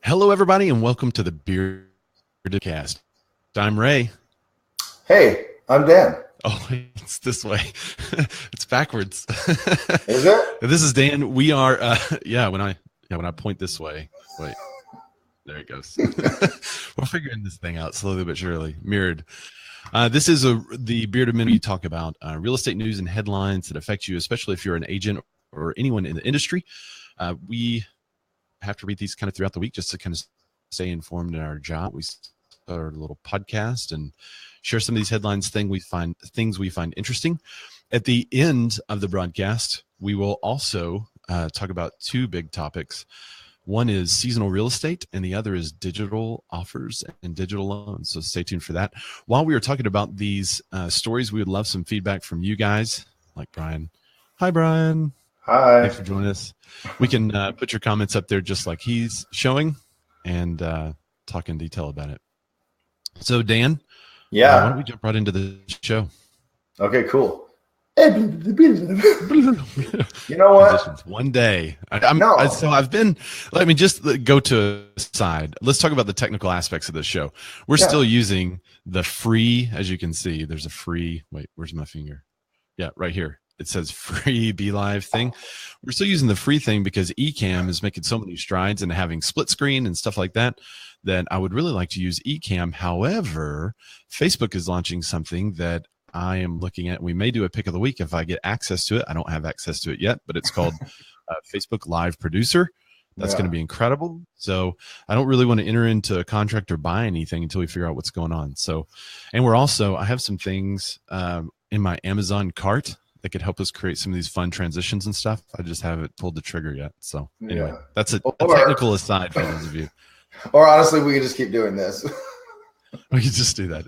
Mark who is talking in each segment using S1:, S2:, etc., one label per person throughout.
S1: Hello, everybody, and welcome to the Bearded Cast. I'm Ray.
S2: Hey, I'm Dan.
S1: Oh, it's this way. It's backwards.
S2: Is it?
S1: This is Dan. We are, when I point this way, wait, there it goes. We're figuring this thing out slowly but surely. Mirrored. This is the Bearded Men. We talk about real estate news and headlines that affect you, especially if you're an agent or anyone in the industry. We have to read these kind of throughout the week just to kind of stay informed in our job. We start a little podcast and share some of these headlines, things we find interesting. At the end of the broadcast, we will also talk about two big topics. One is seasonal real estate, and the other is digital offers and digital loans. So stay tuned for that. While we were talking about these stories, we would love some feedback from you guys, like Brian. Hi, Brian.
S2: Hi.
S1: Thanks for joining us. We can put your comments up there just like he's showing and talk in detail about it. So, Dan,
S2: Yeah.
S1: why don't we jump right into the show?
S2: Okay, cool. You know what?
S1: One day. Let me just go to a side. Let's talk about the technical aspects of this show. We're still using the free, as you can see, there's a free, wait, where's my finger? Yeah, right here. It says free Be Live thing. We're still using the free thing because Ecamm is making so many strides and having split screen and stuff like that I would really like to use Ecamm. However, Facebook is launching something that I am looking at. We may do a pick of the week if I get access to it. I don't have access to it yet, but it's called Facebook Live Producer. That's going to be incredible. So I don't really want to enter into a contract or buy anything until we figure out what's going on. So, and I have some things in my Amazon cart that could help us create some of these fun transitions and stuff. I just haven't pulled the trigger yet. So anyway, that's a technical aside for those of you.
S2: Or honestly, we can just keep doing this.
S1: We can just do that.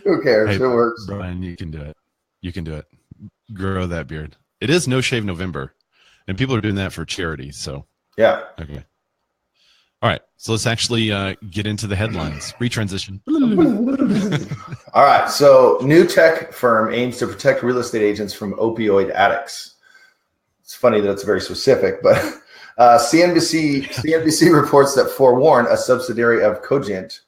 S2: Who cares?
S1: Hey,
S2: it works.
S1: Brian, you can do it. You can do it. Grow that beard. It is No Shave November, and people are doing that for charity. So
S2: yeah.
S1: Okay. All right. So let's actually get into the headlines. Retransition.
S2: All right. So, new tech firm aims to protect real estate agents from opioid addicts. It's funny that it's very specific, but CNBC reports that Forewarn, a subsidiary of Cogent,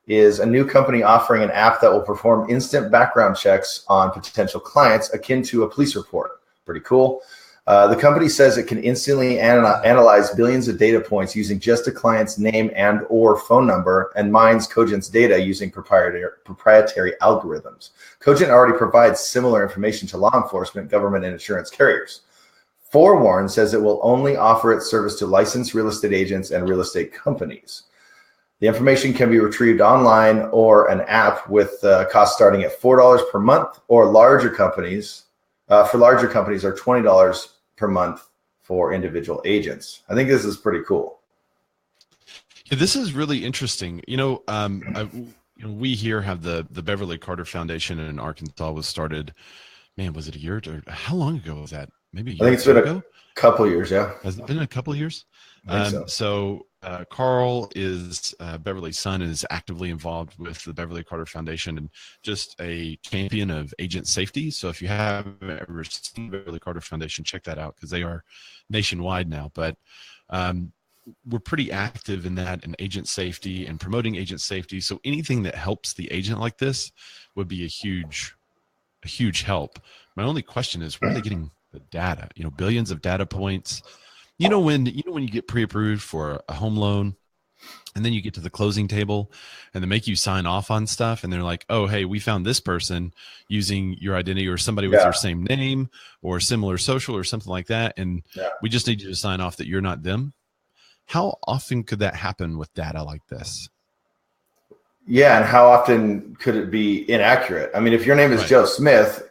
S2: is a new company offering an app that will perform instant background checks on potential clients akin to a police report. Pretty cool. The company says it can instantly analyze billions of data points using just a client's name and or phone number and mines Cogent's data using proprietary algorithms. Cogent already provides similar information to law enforcement, government, and insurance carriers. Forewarn says it will only offer its service to licensed real estate agents and real estate companies. The information can be retrieved online or an app with cost starting at $4 per month, or larger companies are $20 per month for individual agents. I think this is pretty cool.
S1: Yeah, this is really interesting. We here have the Beverly Carter Foundation in Arkansas was started. Man, was it a year or how long ago was that? Maybe a year.
S2: I think it's been a couple years. Yeah.
S1: Has it been a couple of years?
S2: So
S1: Carl is Beverly's son, is actively involved with the Beverly Carter Foundation and just a champion of agent safety. So if you haven't ever seen the Beverly Carter Foundation, check that out because they are nationwide now. But we're pretty active in that and agent safety and promoting agent safety. So anything that helps the agent like this would be a huge help. My only question is, where are they getting the data? Billions of data points. When you get pre-approved for a home loan and then you get to the closing table and they make you sign off on stuff and they're like, oh, hey, we found this person using your identity or somebody with your same name or similar social or something like that. And we just need you to sign off that you're not them. How often could that happen with data like this?
S2: Yeah. And how often could it be inaccurate? I mean, if your name is Joe Smith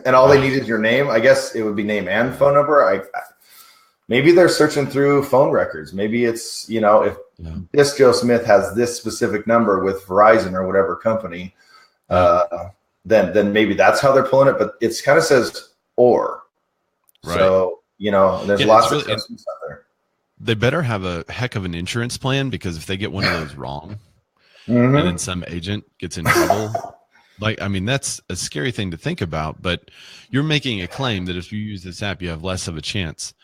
S2: and all they need is your name, I guess it would be name and phone number. Maybe they're searching through phone records. Maybe it's, if this Joe Smith has this specific number with Verizon or whatever company, then maybe that's how they're pulling it. But it kind of says or. Right. So, there's lots of adjustments out there.
S1: They better have a heck of an insurance plan because if they get one of those wrong and then some agent gets in trouble, that's a scary thing to think about. But you're making a claim that if you use this app, you have less of a chance.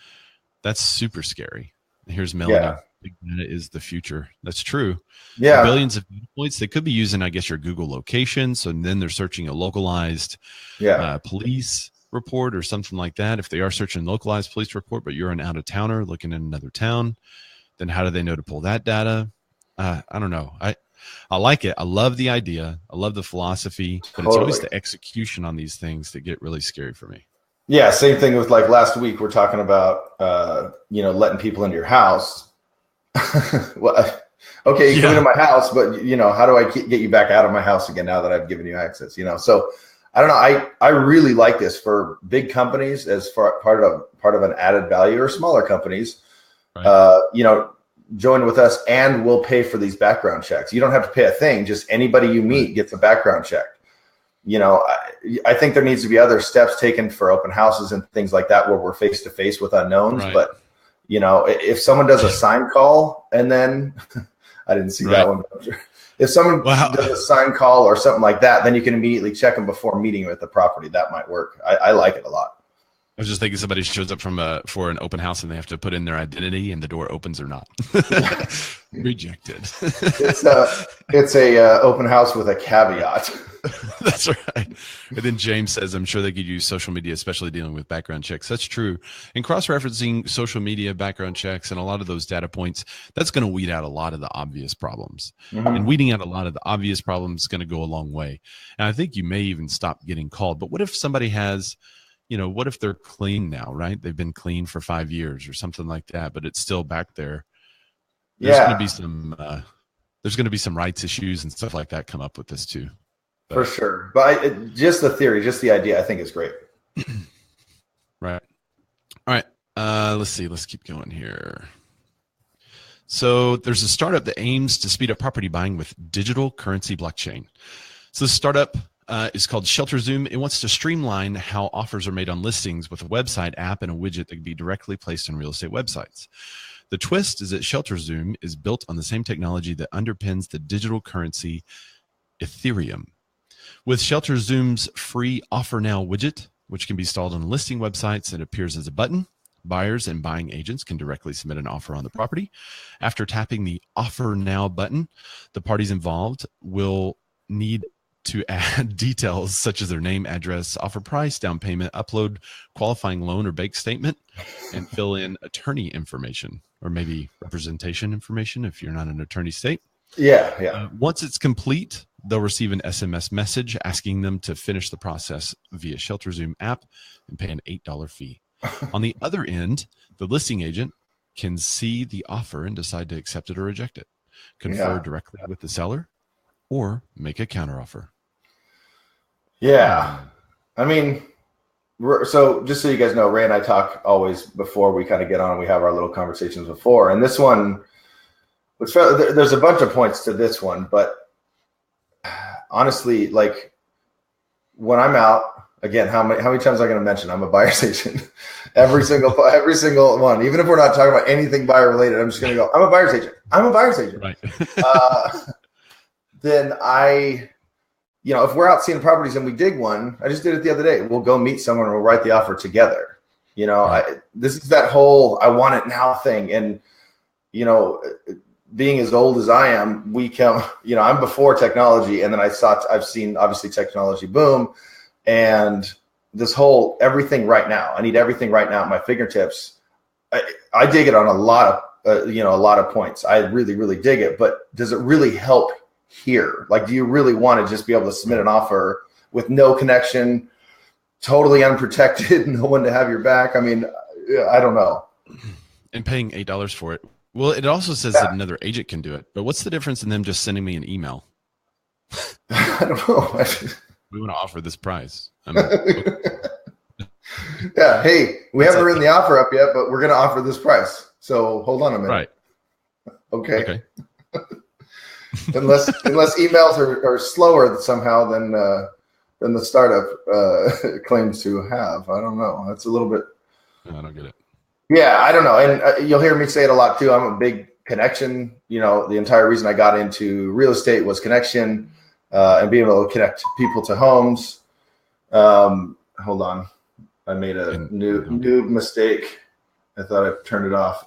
S1: That's super scary. Here's Melanie. Big data is the future. That's true.
S2: Yeah.
S1: Billions of data points. They could be using, I guess, your Google location. So then they're searching a localized police report or something like that. If they are searching localized police report, but you're an out of towner looking in another town, then how do they know to pull that data? I don't know. I like it. I love the idea. I love the philosophy, but it's always the execution on these things that get really scary for me.
S2: Yeah. Same thing with like last week, we're talking about, letting people into your house. Well, okay, you come into my house, but how do I get you back out of my house again now that I've given you access? So I don't know. I really like this for big companies as part of an added value, or smaller companies. Right. Join with us and we'll pay for these background checks. You don't have to pay a thing. Just anybody you meet gets a background check. I think there needs to be other steps taken for open houses and things like that where we're face to face with unknowns. Right. But if someone does a sign call and then I didn't see that one. If someone does a sign call or something like that, then you can immediately check them before meeting you at the property. That might work. I like it a lot.
S1: I was just thinking somebody shows up for an open house and they have to put in their identity and the door opens or not. Rejected.
S2: It's a open house with a caveat.
S1: That's right. And then James says, I'm sure they could use social media, especially dealing with background checks. That's true. And cross-referencing social media background checks and a lot of those data points, that's going to weed out a lot of the obvious problems. Mm-hmm. And weeding out a lot of the obvious problems is going to go a long way. And I think you may even stop getting called. But what if somebody has, what if they're clean now, right? They've been clean for 5 years or something like that, but it's still back there. There's going to be some rights issues and stuff like that come up with this too.
S2: For sure. But just the theory, just the idea, I think is great.
S1: Right. All right. Let's see. Let's keep going here. So there's a startup that aims to speed up property buying with digital currency blockchain. So the startup is called ShelterZoom. It wants to streamline how offers are made on listings with a website app and a widget that can be directly placed on real estate websites. The twist is that ShelterZoom is built on the same technology that underpins the digital currency Ethereum. With ShelterZoom's free Offer Now widget, which can be installed on listing websites and appears as a button, buyers and buying agents can directly submit an offer on the property. After tapping the Offer Now button, the parties involved will need to add details such as their name, address, offer price, down payment, upload qualifying loan or bank statement, and fill in attorney information or maybe representation information if you're not an attorney state.
S2: Yeah.
S1: Once it's complete, they'll receive an SMS message asking them to finish the process via ShelterZoom app and pay an $8 fee. On the other end, the listing agent can see the offer and decide to accept it or reject it, confer directly with the seller, or make a counteroffer.
S2: Yeah. I mean, so just so you guys know, Ray and I talk always before we kind of get on. We have our little conversations before. And this one, there's a bunch of points to this one. But honestly, like when I'm out, again, how many times am I going to mention I'm a buyer's agent? every single one. Even if we're not talking about anything buyer related, I'm just going to go, I'm a buyer's agent. I'm a buyer's agent. Right. Then if we're out seeing properties and we dig one, I just did it the other day. We'll go meet someone and we'll write the offer together. This is that whole I want it now thing. And, being as old as I am, I'm before technology. And then I've seen obviously technology boom and this whole everything right now. I need everything right now at my fingertips. I dig it on a lot of points. I really, really dig it. But does it really help here? Like, do you really want to just be able to submit an offer with no connection, totally unprotected, no one to have your back? I mean, I don't know.
S1: And paying $8 for it. Well, it also says that another agent can do it. But what's the difference in them just sending me an email?
S2: I don't know.
S1: We want to offer this price.
S2: Yeah. Hey, we haven't written the offer up yet, but we're going to offer this price. So hold on a minute.
S1: Right.
S2: Okay. unless emails are slower somehow than the startup claims to have. I don't know. That's a little bit.
S1: I don't get it.
S2: Yeah, I don't know. And you'll hear me say it a lot too. I'm a big connection. The entire reason I got into real estate was connection and being able to connect people to homes. Hold on. I made a new mistake. I thought I turned it off.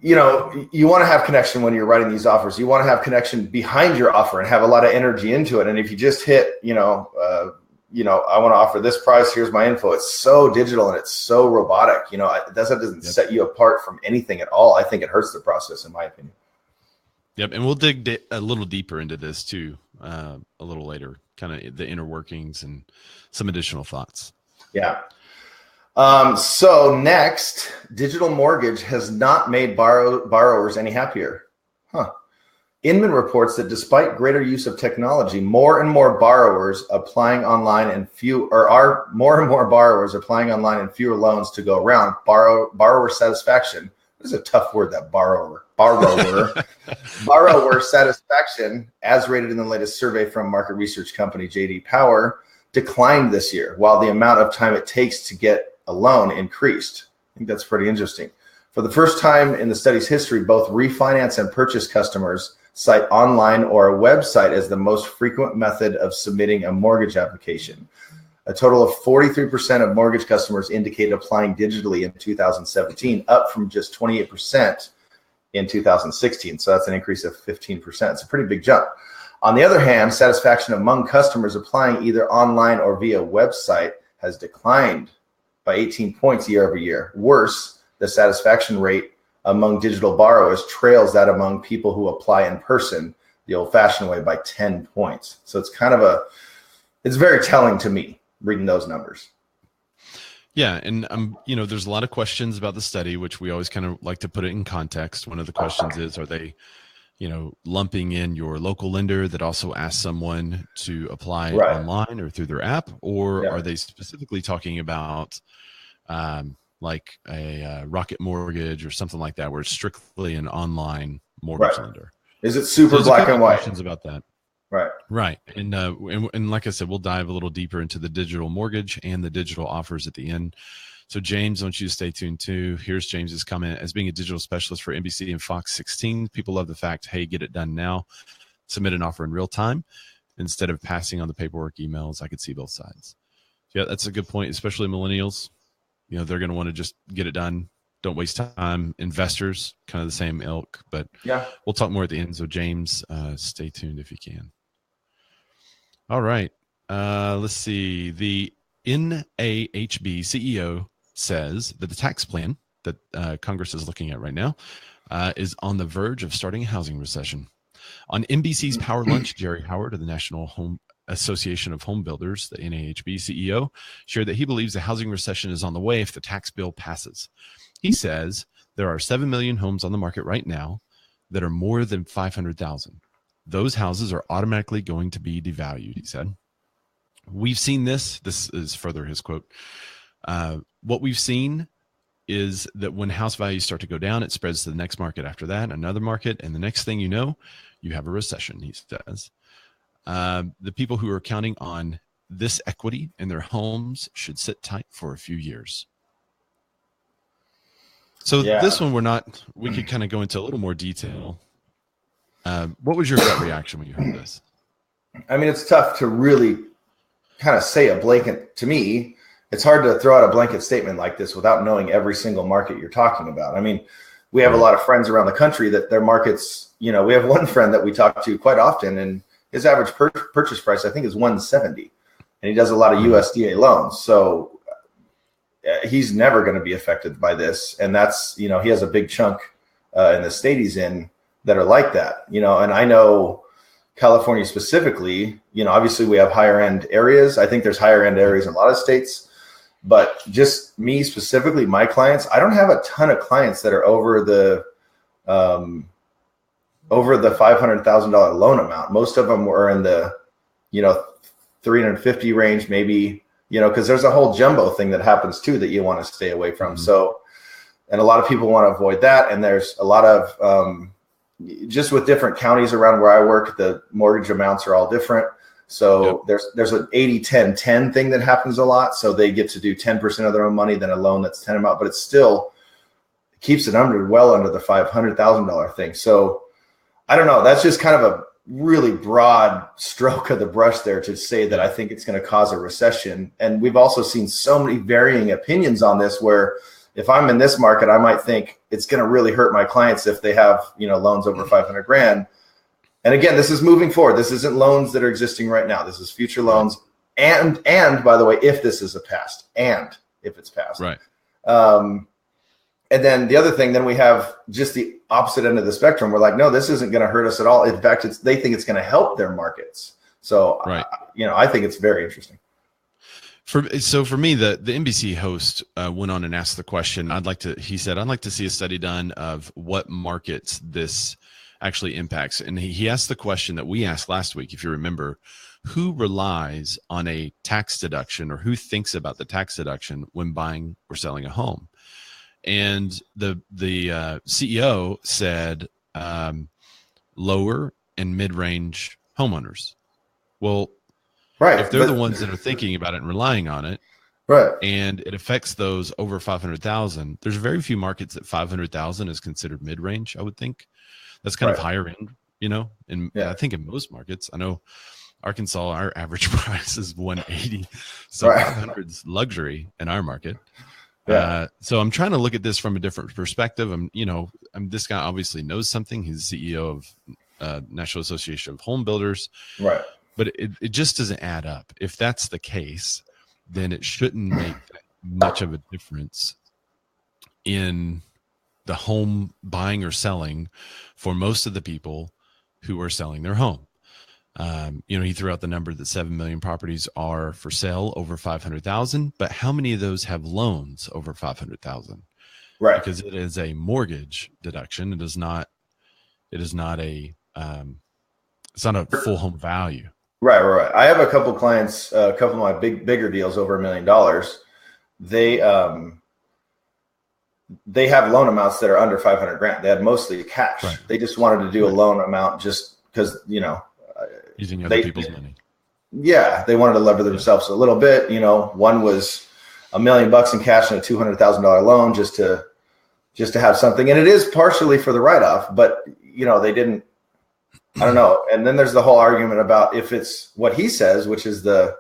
S2: you want to have connection when you're writing these offers. You want to have connection behind your offer and have a lot of energy into it. And if you just hit, I want to offer this price, here's my info. It's so digital and it's so robotic. That doesn't set you apart from anything at all. I think it hurts the process, in my opinion.
S1: Yep. And we'll dig a little deeper into this too, a little later, kind of the inner workings and some additional thoughts.
S2: Yeah. So next, digital mortgage has not made borrowers any happier. Inman reports that despite greater use of technology, more and more borrowers applying online and fewer loans to go around. Borrower satisfaction. This is a tough word, that borrower. Borrower satisfaction, as rated in the latest survey from market research company J.D. Power, declined this year, while the amount of time it takes to get a loan increased. I think that's pretty interesting. For the first time in the study's history, both refinance and purchase customers cite online or a website as the most frequent method of submitting a mortgage application. A total of 43% of mortgage customers indicated applying digitally in 2017, up from just 28% in 2016. So that's an increase of 15%. It's a pretty big jump. On the other hand, satisfaction among customers applying either online or via website has declined by 18 points year over year. Worse, the satisfaction rate among digital borrowers trails that among people who apply in person the old-fashioned way by 10 points. So it's it's very telling to me reading those numbers.
S1: Yeah, and there's a lot of questions about the study, which we always kind of like to put it in context. One of the questions is, are they lumping in your local lender that also asks someone to apply online or through their app, or are they specifically talking about like a Rocket Mortgage or something like that, where it's strictly an online mortgage lender?
S2: Is it super black and white?
S1: Questions about that.
S2: Right.
S1: And like I said, we'll dive a little deeper into the digital mortgage and the digital offers at the end. So James, I want you to stay tuned too. Here's James's comment. As being a digital specialist for NBC and Fox 16, people love the fact, hey, get it done now. Submit an offer in real time instead of passing on the paperwork emails. I could see both sides. Yeah, that's a good point, especially millennials. They're going to want to just get it done. Don't waste time. Investors, kind of the same ilk, but we'll talk more at the end. So James, stay tuned if you can. All right. Let's see. The NAHB CEO says that the tax plan that Congress is looking at right now is on the verge of starting a housing recession. On NBC's Power Lunch, Jerry Howard of the National Home Association of Home Builders, the NAHB CEO, shared that he believes the housing recession is on the way if the tax bill passes. He says there are 7 million homes on the market right now that are more than 500,000. Those houses are automatically going to be devalued, he said. We've seen this. This is further his quote. What we've seen is that when house values start to go down, it spreads to the next market after that, another market, and the next thing you know, you have a recession, he says. The people who are counting on this equity in their homes should sit tight for a few years. So this one, we could kind of go into a little more detail. What was your gut reaction when you heard this?
S2: I mean, it's tough to really kind of say a blanket. To me, it's hard to throw out a blanket statement like this without knowing every single market you're talking about. I mean, we have a lot of friends around the country that their markets, we have one friend that we talk to quite often, and his average purchase price, I think, is $170, and he does a lot of USDA loans. So he's never going to be affected by this. And that's, he has a big chunk in the state he's in that are like that, and I know California specifically, obviously we have higher end areas. I think there's higher end areas in a lot of states, but just me specifically, my clients, I don't have a ton of clients that are over the $500,000 loan amount. Most of them were in the, 350 range, maybe, because there's a whole jumbo thing that happens too that you want to stay away from. Mm-hmm. So, and a lot of people want to avoid that. And there's a lot of, just with different counties around where I work, the mortgage amounts are all different. So there's an 80-10-10 thing that happens a lot. So they get to do 10% of their own money than a loan that's 10 amount, but it still keeps it well under the $500,000 thing. So I don't know. That's just kind of a really broad stroke of the brush there to say that I think it's going to cause a recession. And we've also seen so many varying opinions on this where, if I'm in this market, I might think it's going to really hurt my clients if they have, loans over 500 grand. And again, this is moving forward. This isn't loans that are existing right now. This is future loans. And by the way, if this is a past, and if it's passed.
S1: Right.
S2: And then the other thing, then we have just the opposite end of the spectrum. We're like, no, this isn't going to hurt us at all. In fact, they think it's going to help their markets. So, I think it's very interesting.
S1: For me, the NBC host went on and asked the question. He said, I'd like to see a study done of what markets this actually impacts. And he asked the question that we asked last week, if you remember, who relies on a tax deduction, or who thinks about the tax deduction when buying or selling a home? And the CEO said lower and mid-range homeowners. Well,
S2: right.
S1: If they're the ones that are thinking about it and relying on it,
S2: right,
S1: and it affects those over 500,000, there's very few markets that 500,000 is considered mid-range. I would think that's kind of higher end, and I think in most markets, I know Arkansas, our average price is 180, so 500 is luxury in our market. Yeah. So I'm trying to look at this from a different perspective. This guy obviously knows something. He's the CEO of National Association of Home Builders.
S2: Right.
S1: But it just doesn't add up. If that's the case, then it shouldn't make much of a difference in the home buying or selling for most of the people who are selling their home. He threw out the number that 7 million properties are for sale over 500,000, but how many of those have loans over 500,000?
S2: Right.
S1: Because it is a mortgage deduction. It is not a full home value.
S2: Right. I have a couple of clients, a couple of my bigger deals over $1 million. They have loan amounts that are under 500 grand. They had mostly cash. Right. They just wanted to do a loan amount just because,
S1: using other people's money.
S2: Yeah, they wanted to lever themselves a little bit. One was $1 million in cash and a $200,000 loan just to have something. And it is partially for the write-off, but they didn't. I don't know. And then there's the whole argument about if it's what he says, which is the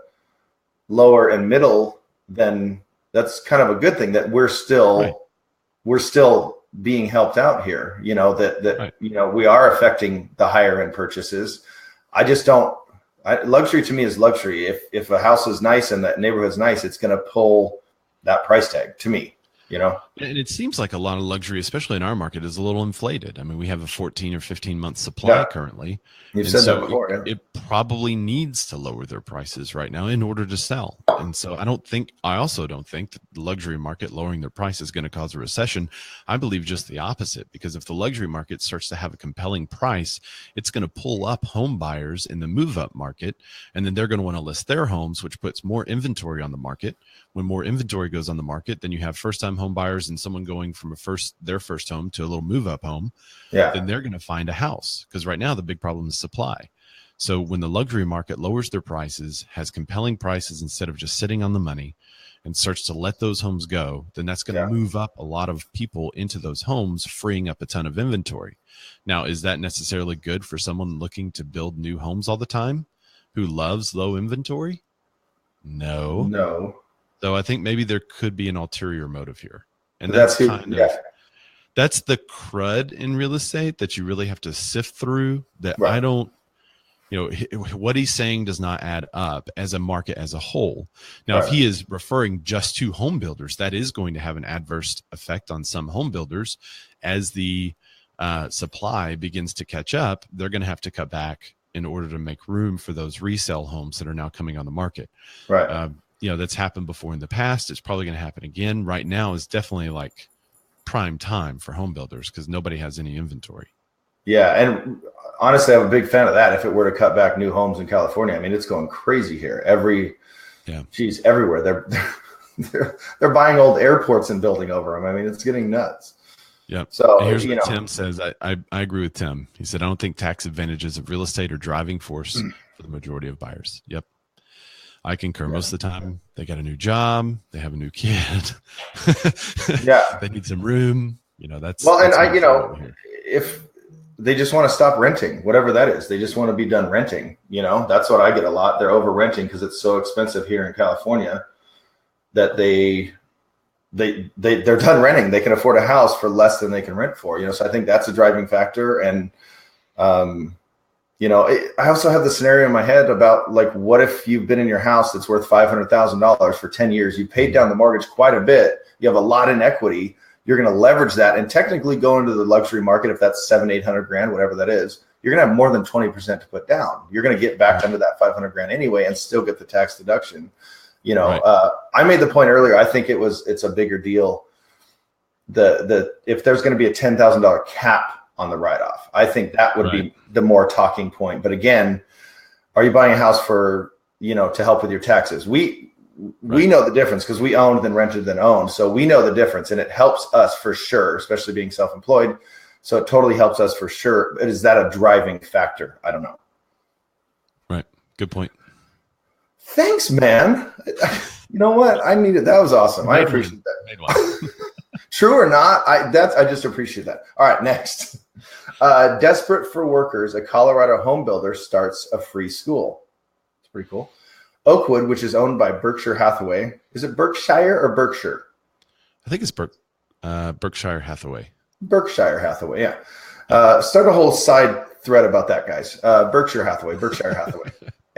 S2: lower and middle, then that's kind of a good thing that we're still being helped out here. We are affecting the higher end purchases. I just don't. Luxury to me is luxury. If a house is nice and that neighborhood's nice, it's going to pull that price tag to me.
S1: And it seems like a lot of luxury, especially in our market, is a little inflated. I mean, we have a 14 or 15 month supply currently.
S2: You've said that before.
S1: It probably needs to lower their prices right now in order to sell. And so I also don't think that the luxury market lowering their price is going to cause a recession. I believe just the opposite, because if the luxury market starts to have a compelling price, it's going to pull up home buyers in the move up market. And then they're going to want to list their homes, which puts more inventory on the market. When more inventory goes on the market, then you have first time home buyers and someone going from their first home to a little move up home.
S2: Yeah.
S1: Then they're going to find a house, because right now the big problem is supply. So when the luxury market lowers their prices, has compelling prices instead of just sitting on the money, and starts to let those homes go, then that's going to move up a lot of people into those homes, freeing up a ton of inventory. Now, is that necessarily good for someone looking to build new homes all the time who loves low inventory? No. So I think maybe there could be an ulterior motive here. And that's that's the crud in real estate that you really have to sift through, that I don't, what he's saying does not add up as a market as a whole. Now, if he is referring just to home builders, that is going to have an adverse effect on some home builders. As the supply begins to catch up, they're going to have to cut back in order to make room for those resale homes that are now coming on the market.
S2: Right.
S1: That's happened before in the past. It's probably going to happen again. Right now is definitely like prime time for home builders because nobody has any inventory.
S2: Yeah. And honestly, I'm a big fan of that. If it were to cut back new homes in California, I mean, it's going crazy here. Everywhere. They're buying old airports and building over them. I mean, it's getting nuts.
S1: Yeah. So here's what Tim says. I agree with Tim. He said, I don't think tax advantages of real estate are driving force for the majority of buyers. Yep. I concur. Most of the time they got a new job, they have a new kid. They need some room.
S2: If they just want to stop renting, whatever that is, they just want to be done renting. That's what I get a lot. They're over renting because it's so expensive here in California that they they're done renting. They can afford a house for less than they can rent for, so I think that's a driving factor. And, I also have the scenario in my head about like, what if you've been in your house that's worth $500,000 for 10 years, you paid down the mortgage quite a bit, you have a lot in equity, you're going to leverage that and technically go into the luxury market. If that's 700-800 grand, whatever that is, you're going to have more than 20% to put down. You're going to get back under that 500 grand anyway and still get the tax deduction. Right. I made the point earlier. I think it's a bigger deal. If there's going to be a $10,000 cap on the write-off, I think that would be the more talking point. But again, are you buying a house for, to help with your taxes? We know the difference because we owned, then rented, then owned. So we know the difference, and it helps us for sure, especially being self-employed. So it totally helps us for sure. But is that a driving factor? I don't know.
S1: Right. Good point.
S2: Thanks, man. You know what? I needed that. Was awesome. I appreciate that. True or not, I just appreciate that. All right, next. Desperate for workers, a Colorado home builder starts a free school. It's pretty cool. Oakwood, which is owned by Berkshire Hathaway. Is it Berkshire or Berkshire?
S1: I think it's Berkshire Hathaway.
S2: Berkshire Hathaway, yeah. Start a whole side thread about that, guys. Berkshire Hathaway.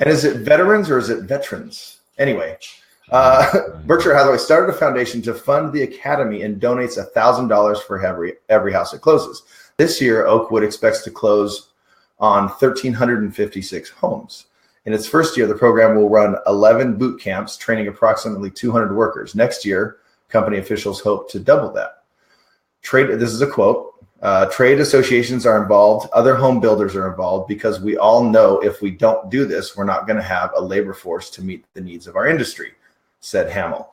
S2: And is it veterans or is it veterans? Anyway, Berkshire Hathaway started a foundation to fund the academy and donates $1,000 for every house it closes. This year, Oakwood expects to close on 1,356 homes. In its first year, the program will run 11 boot camps, training approximately 200 workers. Next year, company officials hope to double that. This is a quote. Trade associations are involved. Other home builders are involved because we all know if we don't do this, we're not going to have a labor force to meet the needs of our industry, said Hamill.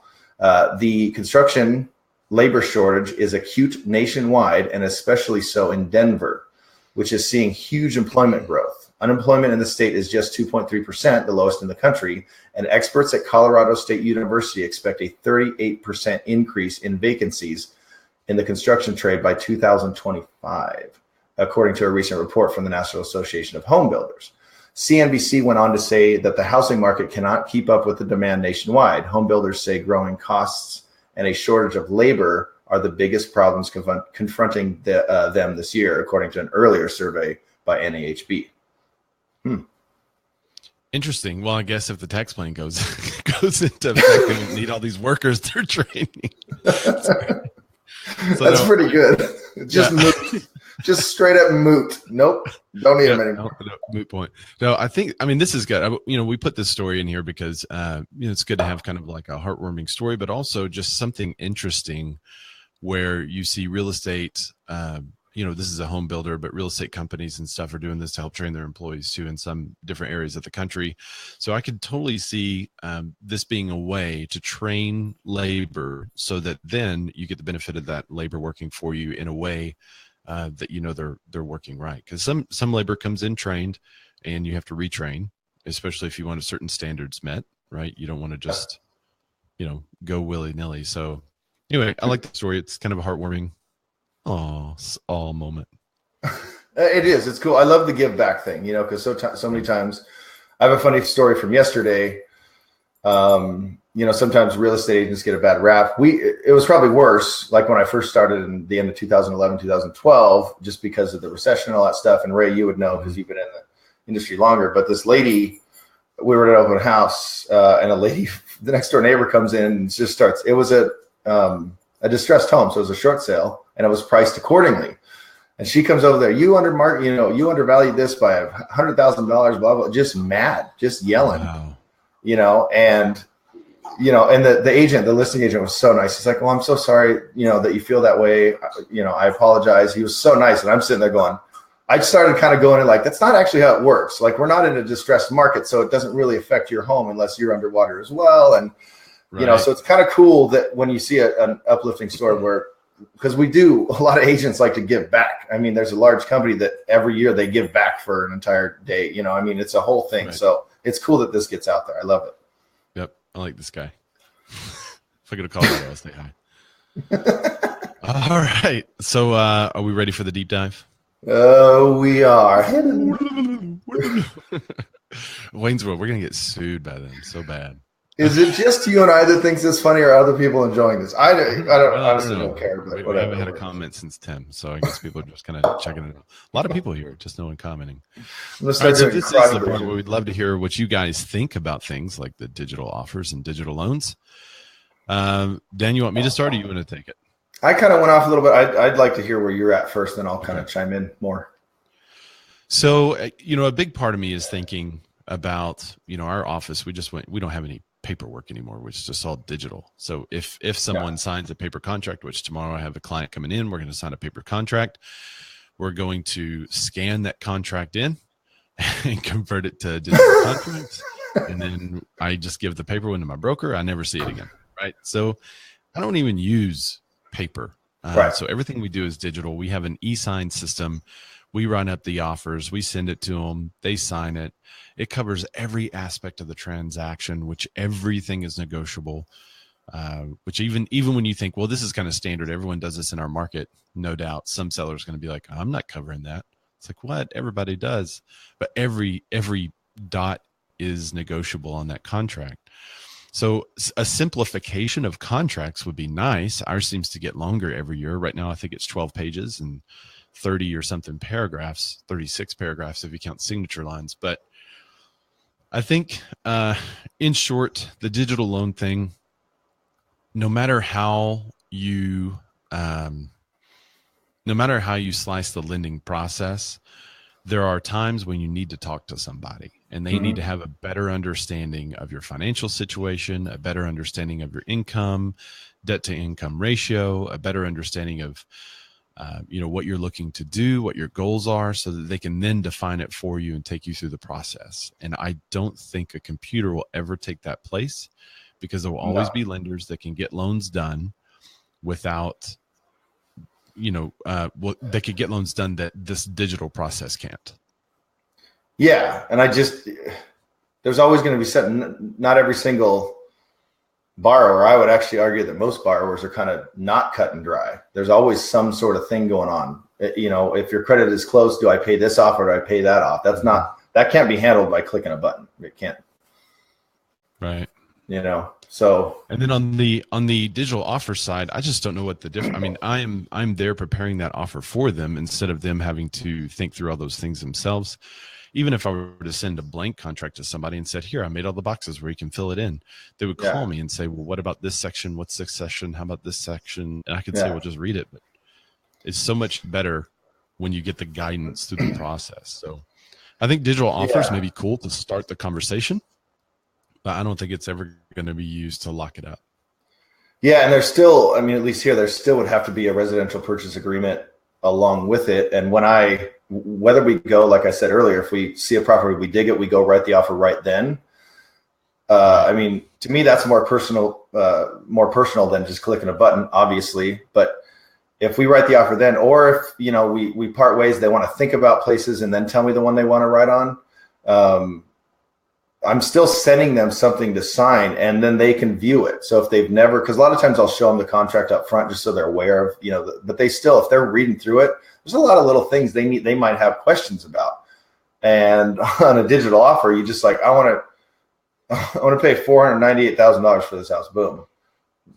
S2: The construction labor shortage is acute nationwide and especially so in Denver, which is seeing huge employment growth. Unemployment in the state is just 2.3%, the lowest in the country, and experts at Colorado State University expect a 38% increase in vacancies in the construction trade by 2025, according to a recent report from the National Association of Home Builders. CNBC went on to say that the housing market cannot keep up with the demand nationwide. Home builders say growing costs and a shortage of labor are the biggest problems confronting them this year, according to an earlier survey by NAHB.
S1: Interesting. Well, I guess if the tax plan goes into effect, they will need all these workers they're training.
S2: That's pretty good. Just moot. Just straight up moot. Nope. Don't need them anymore.
S1: No, moot point. No, this is good. We put this story in here because, it's good to have kind of like a heartwarming story, but also just something interesting where you see real estate, this is a home builder, but real estate companies and stuff are doing this to help train their employees too in some different areas of the country. So I could totally see this being a way to train labor so that then you get the benefit of that labor working for you in a way that they're working right. Because some labor comes in trained and you have to retrain, especially if you want certain standards met, right? You don't want to just, go willy-nilly. So anyway, I like the story. It's kind of a heartwarming moment.
S2: It is. It's cool. I love the give back thing, because so many times I have a funny story from yesterday. Sometimes real estate agents get a bad rap. It was probably worse, like when I first started in the end of 2011, 2012, just because of the recession and all that stuff. And Ray, you would know because you've been in the industry longer. But this lady, we were at an open house, and a lady, the next door neighbor comes in and just starts. It was a distressed home, so it was a short sale, and it was priced accordingly. And she comes over there, you undervalued this by $100,000, blah, blah, just mad, just yelling, and the agent, the listing agent was so nice. He's like, well, I'm so sorry, that you feel that way. I apologize. He was so nice. And I'm sitting there going, I started kind of going in like, that's not actually how it works. Like, we're not in a distressed market, so it doesn't really affect your home unless you're underwater as well. And, so it's kind of cool that when you see an uplifting story where, because we do, a lot of agents like to give back. I mean, there's a large company that every year they give back for an entire day. It's a whole thing. Right. So it's cool that this gets out there. I love it.
S1: Yep. I like this guy. If I go to Colorado, I'll say hi. All right. So are we ready for the deep dive?
S2: We are.
S1: Wayne's World. We're going to get sued by them so bad.
S2: Is it just you and I that thinks it's funny, or are other people enjoying this? I honestly don't care. But
S1: we haven't had a comment since Tim, so I guess people are just kind of checking it out. A lot of people here, just no one commenting. All right, so this is the part where we'd love to hear what you guys think about things like the digital offers and digital loans. Dan, you want me to start, or you want to take it?
S2: I kind of went off a little bit. I'd like to hear where you're at first, then I'll kind of chime in more.
S1: So, a big part of me is thinking about, our office. We don't have any paperwork anymore, which is just all digital. So if someone signs a paper contract, which tomorrow I have a client coming in, we're going to sign a paper contract. We're going to scan that contract in and convert it to digital contracts. And then I just give the paper one to my broker. I never see it again. Right. So I don't even use paper. So everything we do is digital. We have an e-sign system. We run up the offers. We send it to them. They sign it. It covers every aspect of the transaction, which everything is negotiable. Which even when you think, well, this is kind of standard, everyone does this in our market, no doubt. Some sellers are going to be like, I'm not covering that. It's like, what? Everybody does. But every dot is negotiable on that contract. So a simplification of contracts would be nice. Ours seems to get longer every year. Right now, I think it's 12 pages and 30 or something paragraphs, 36 paragraphs if you count signature lines. But I think, in short, the digital loan thing, no matter how you slice the lending process, there are times when you need to talk to somebody, and they need to have a better understanding of your financial situation, a better understanding of your income, debt to income ratio, a better understanding of what you're looking to do, what your goals are, so that they can then define it for you and take you through the process. And I don't think a computer will ever take that place, because there will always be lenders that can get loans done without, they could get loans done that this digital process can't.
S2: Yeah. And there's always going to be something. Not every single borrower, I would actually argue that most borrowers are kind of not cut and dry. There's always some sort of thing going on. If your credit is closed, do I pay this off or do I pay that off? That can't be handled by clicking a button. It can't.
S1: Right.
S2: So.
S1: And then on the digital offer side, I just don't know what the difference. I mean, I'm there preparing that offer for them instead of them having to think through all those things themselves. Even if I were to send a blank contract to somebody and said, here, I made all the boxes where you can fill it in, they would call me and say, well, what about this section? What's this section? How about this section? And I could say, well, just read it. But it's so much better when you get the guidance through the process. So I think digital offers may be cool to start the conversation, but I don't think it's ever going to be used to lock it up.
S2: Yeah. And there's still, at least here, there still would have to be a residential purchase agreement along with it. And whether we go, like I said earlier, if we see a property, we dig it, we go write the offer right then. To me, that's more personal than just clicking a button, obviously. But if we write the offer then, or if, we part ways, they want to think about places and then tell me the one they want to write on. I'm still sending them something to sign, and then they can view it. So if they've never, because a lot of times I'll show them the contract up front just so they're aware of, but they still, if they're reading through it, there's a lot of little things they might have questions about. And on a digital offer, you just like, I want to pay $498,000 for this house. Boom.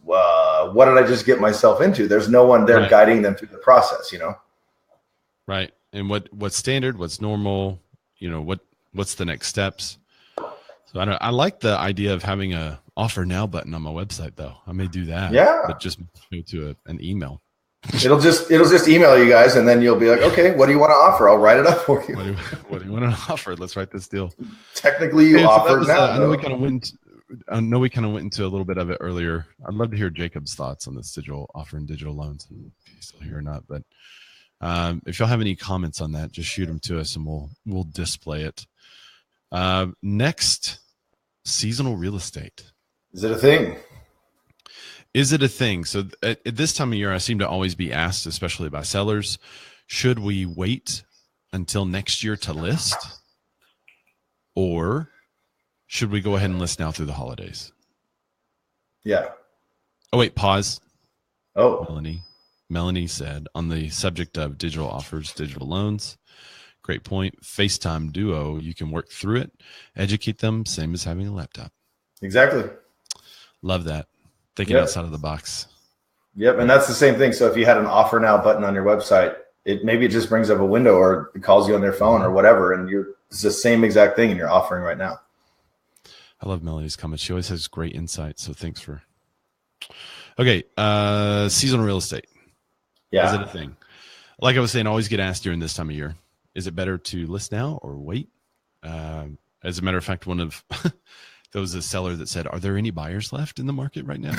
S2: What did I just get myself into? There's no one there guiding them through the process,
S1: Right. And what's standard, what's normal, what's the next steps. So I like the idea of having a offer now button on my website, though. I may do that. Yeah. But just go to an email.
S2: It'll just email you guys, and then you'll be like, okay, what do you want to offer? I'll write it up for you.
S1: What do you want to offer? Let's write this deal.
S2: Technically, you offered now.
S1: I know we kind of went into a little bit of it earlier. I'd love to hear Jacob's thoughts on this digital offer and digital loans, and if he's still here or not. But if y'all have any comments on that, just shoot them to us, and we'll display it. Next, seasonal real estate.
S2: Is it a thing?
S1: Is it a thing? So at this time of year, I seem to always be asked, especially by sellers, should we wait until next year to list? Or should we go ahead and list now through the holidays?
S2: Yeah.
S1: Oh, wait, pause.
S2: Oh.
S1: Melanie said, on the subject of digital offers, digital loans, great point. FaceTime Duo, you can work through it, educate them, same as having a laptop.
S2: Exactly.
S1: Love that. Thinking outside of the box.
S2: Yep. And that's the same thing. So if you had an offer now button on your website, maybe it just brings up a window or it calls you on their phone or whatever. And it's the same exact thing and you're offering right now.
S1: I love Melody's comments. She always has great insight. So thanks for. Okay. Seasonal real estate.
S2: Yeah.
S1: Is it a thing? Like I was saying, always get asked during this time of year, is it better to list now or wait? As a matter of fact, one of there was a seller that said, are there any buyers left in the market right now?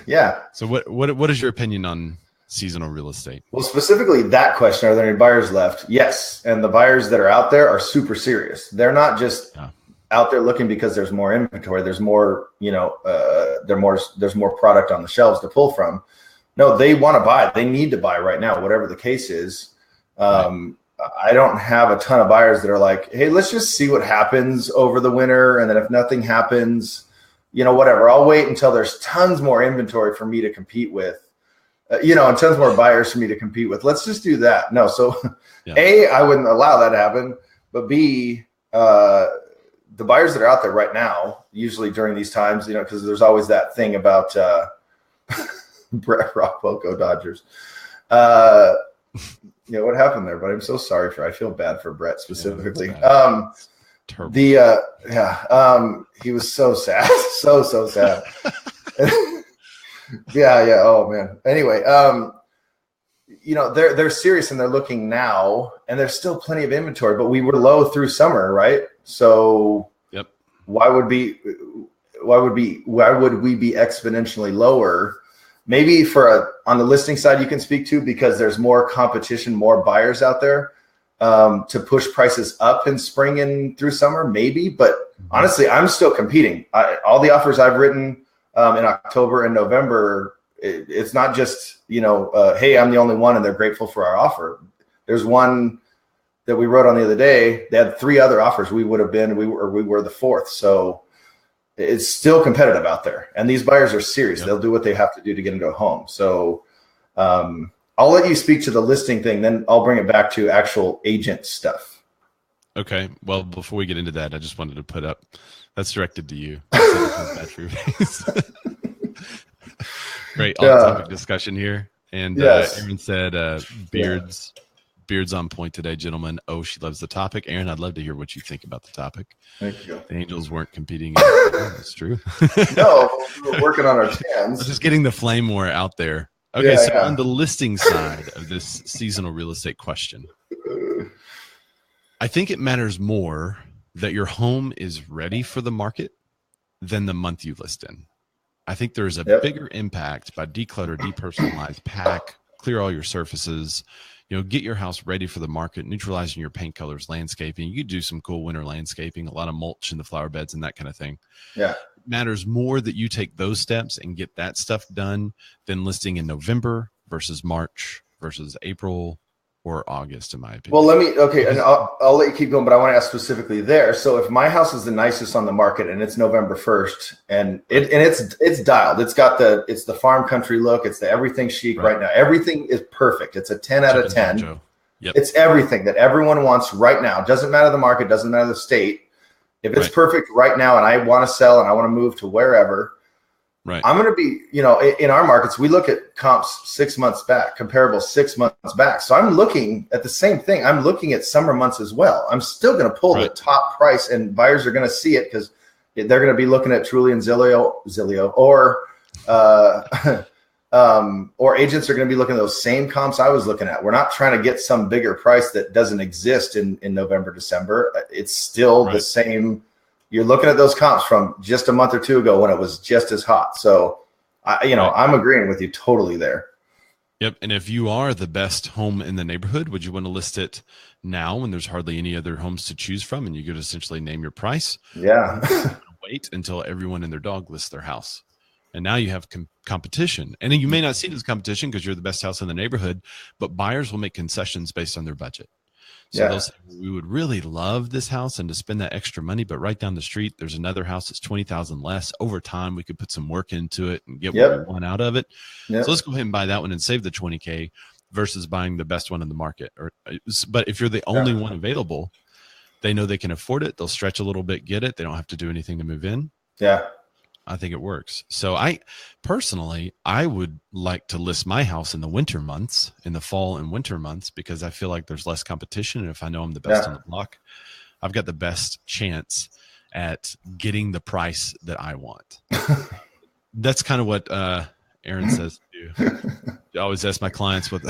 S2: Yeah.
S1: So what is your opinion on seasonal real estate?
S2: Well, specifically that question, are there any buyers left? Yes. And the buyers that are out there are super serious. They're not just out there looking because there's more inventory. There's more, there's more product on the shelves to pull from. No, they want to buy. They need to buy right now, whatever the case is. I don't have a ton of buyers that are like, hey, let's just see what happens over the winter. And then if nothing happens, whatever, I'll wait until there's tons more inventory for me to compete with, and tons more buyers for me to compete with. Let's just do that. No. So A, I wouldn't allow that to happen. But B, the buyers that are out there right now, usually during these times, because there's always that thing about Brett Rockwell, go Dodgers. What happened there? But I'm so sorry I feel bad for Brett specifically. He was so sad, so sad. Yeah. Oh man. Anyway, they're serious and they're looking now, and there's still plenty of inventory, but we were low through summer, right? So why would we be exponentially lower? Maybe on the listing side you can speak to, because there's more competition, more buyers out there to push prices up in spring and through summer, maybe. But honestly, I'm still competing. All the offers I've written in October and November, it's not just, hey, I'm the only one and they're grateful for our offer. There's one that we wrote on the other day. They had 3 other offers. We were the 4th. So it's still competitive out there, and these buyers are serious. They'll do what they have to do to get into a home. So I'll let you speak to the listing thing, then I'll bring it back to actual agent stuff. Okay.
S1: Well, before we get into that, I just wanted to put up, that's directed to you. Great on-topic discussion here. And Aaron said, Beard's on point today, gentlemen. Oh, she loves the topic. Aaron, I'd love to hear what you think about the topic.
S2: Thank you.
S1: The Angels weren't competing. That's true.
S2: No, we were working on our cans.
S1: Just getting the flame war out there. Okay, on the listing side of this seasonal real estate question, I think it matters more that your home is ready for the market than the month you list in. I think there's a bigger impact by declutter, depersonalize, pack, clear all your surfaces, get your house ready for the market, neutralizing your paint colors, landscaping. You could do some cool winter landscaping, a lot of mulch in the flower beds and that kind of thing.
S2: Yeah.
S1: It matters more that you take those steps and get that stuff done than listing in November versus March versus April or August, in my opinion.
S2: Well, and I'll let you keep going, but I want to ask specifically there. So if my house is the nicest on the market and it's November 1st and it's dialed, it's the farm country look, it's the everything chic right now. Everything is perfect. It's a 10 out of 10.
S1: Yep.
S2: It's everything that everyone wants right now. Doesn't matter the market, doesn't matter the state. If it's perfect right now and I want to sell and I want to move to wherever, I'm going to be, in our markets, we look at comps 6 months back, comparable 6 months back. So I'm looking at the same thing. I'm looking at summer months as well. I'm still going to pull the top price, and buyers are going to see it because they're going to be looking at Truly and Zillow, or agents are going to be looking at those same comps I was looking at. We're not trying to get some bigger price that doesn't exist in November, December. It's still the same. You're looking at those comps from just a month or two ago when it was just as hot. So, I'm agreeing with you totally there.
S1: Yep. And if you are the best home in the neighborhood, would you want to list it now when there's hardly any other homes to choose from and you could essentially name your price?
S2: Yeah.
S1: Wait until everyone and their dog lists their house. And now you have competition. And then you may not see it as competition because you're the best house in the neighborhood, but buyers will make concessions based on their budget. So they'll say, we would really love this house and to spend that extra money, but right down the street, there's another house that's $20,000 less. Over time, we could put some work into it and get what we want out of it. So let's go ahead and buy that one and save the $20K versus buying the best one in the market. But if you're the only one available, they know they can afford it. They'll stretch a little bit, get it. They don't have to do anything to move in.
S2: Yeah.
S1: I think it works. So I personally, I would like to list my house in the winter months, in the fall and winter months, because I feel like there's less competition. And if I know I'm the best on the block, I've got the best chance at getting the price that I want. That's kind of what Aaron says too. I always ask my clients what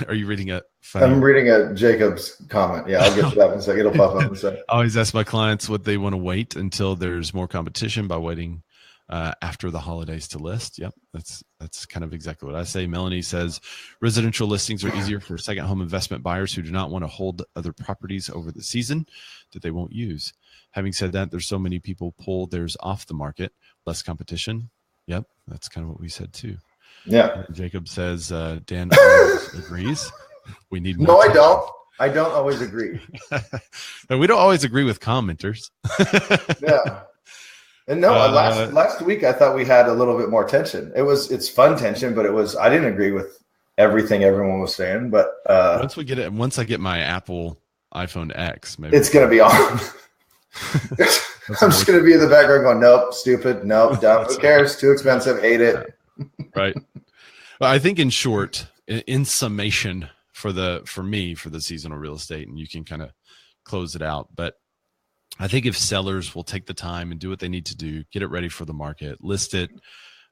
S1: are you reading a funny?
S2: I'm reading a Jacob's comment. Yeah, I'll get to that in a second. It'll pop up in a second.
S1: I always ask my clients what they want to wait until there's more competition by waiting after the holidays to list. Yep, that's kind of exactly what I say. Melanie says residential listings are easier for second home investment buyers who do not want to hold other properties over the season that they won't use. Having said that, there's so many people pull theirs off the market, less competition. Yep, that's kind of what we said too.
S2: Yeah.
S1: And Jacob says Dan always agrees. We need more.
S2: No, I don't. I don't always agree.
S1: And we don't always agree with commenters.
S2: Yeah. And no, last week I thought we had a little bit more tension. It's fun tension, but I didn't agree with everything everyone was saying. But
S1: once I get my Apple iPhone X, maybe
S2: it's gonna be on. I'm just gonna be in the background going, nope, stupid, nope, dumb. Who cares? Too expensive, hate it.
S1: Right. Well, I think in short, in summation for the seasonal real estate, and you can kind of close it out, but I think if sellers will take the time and do what they need to do, get it ready for the market, list it,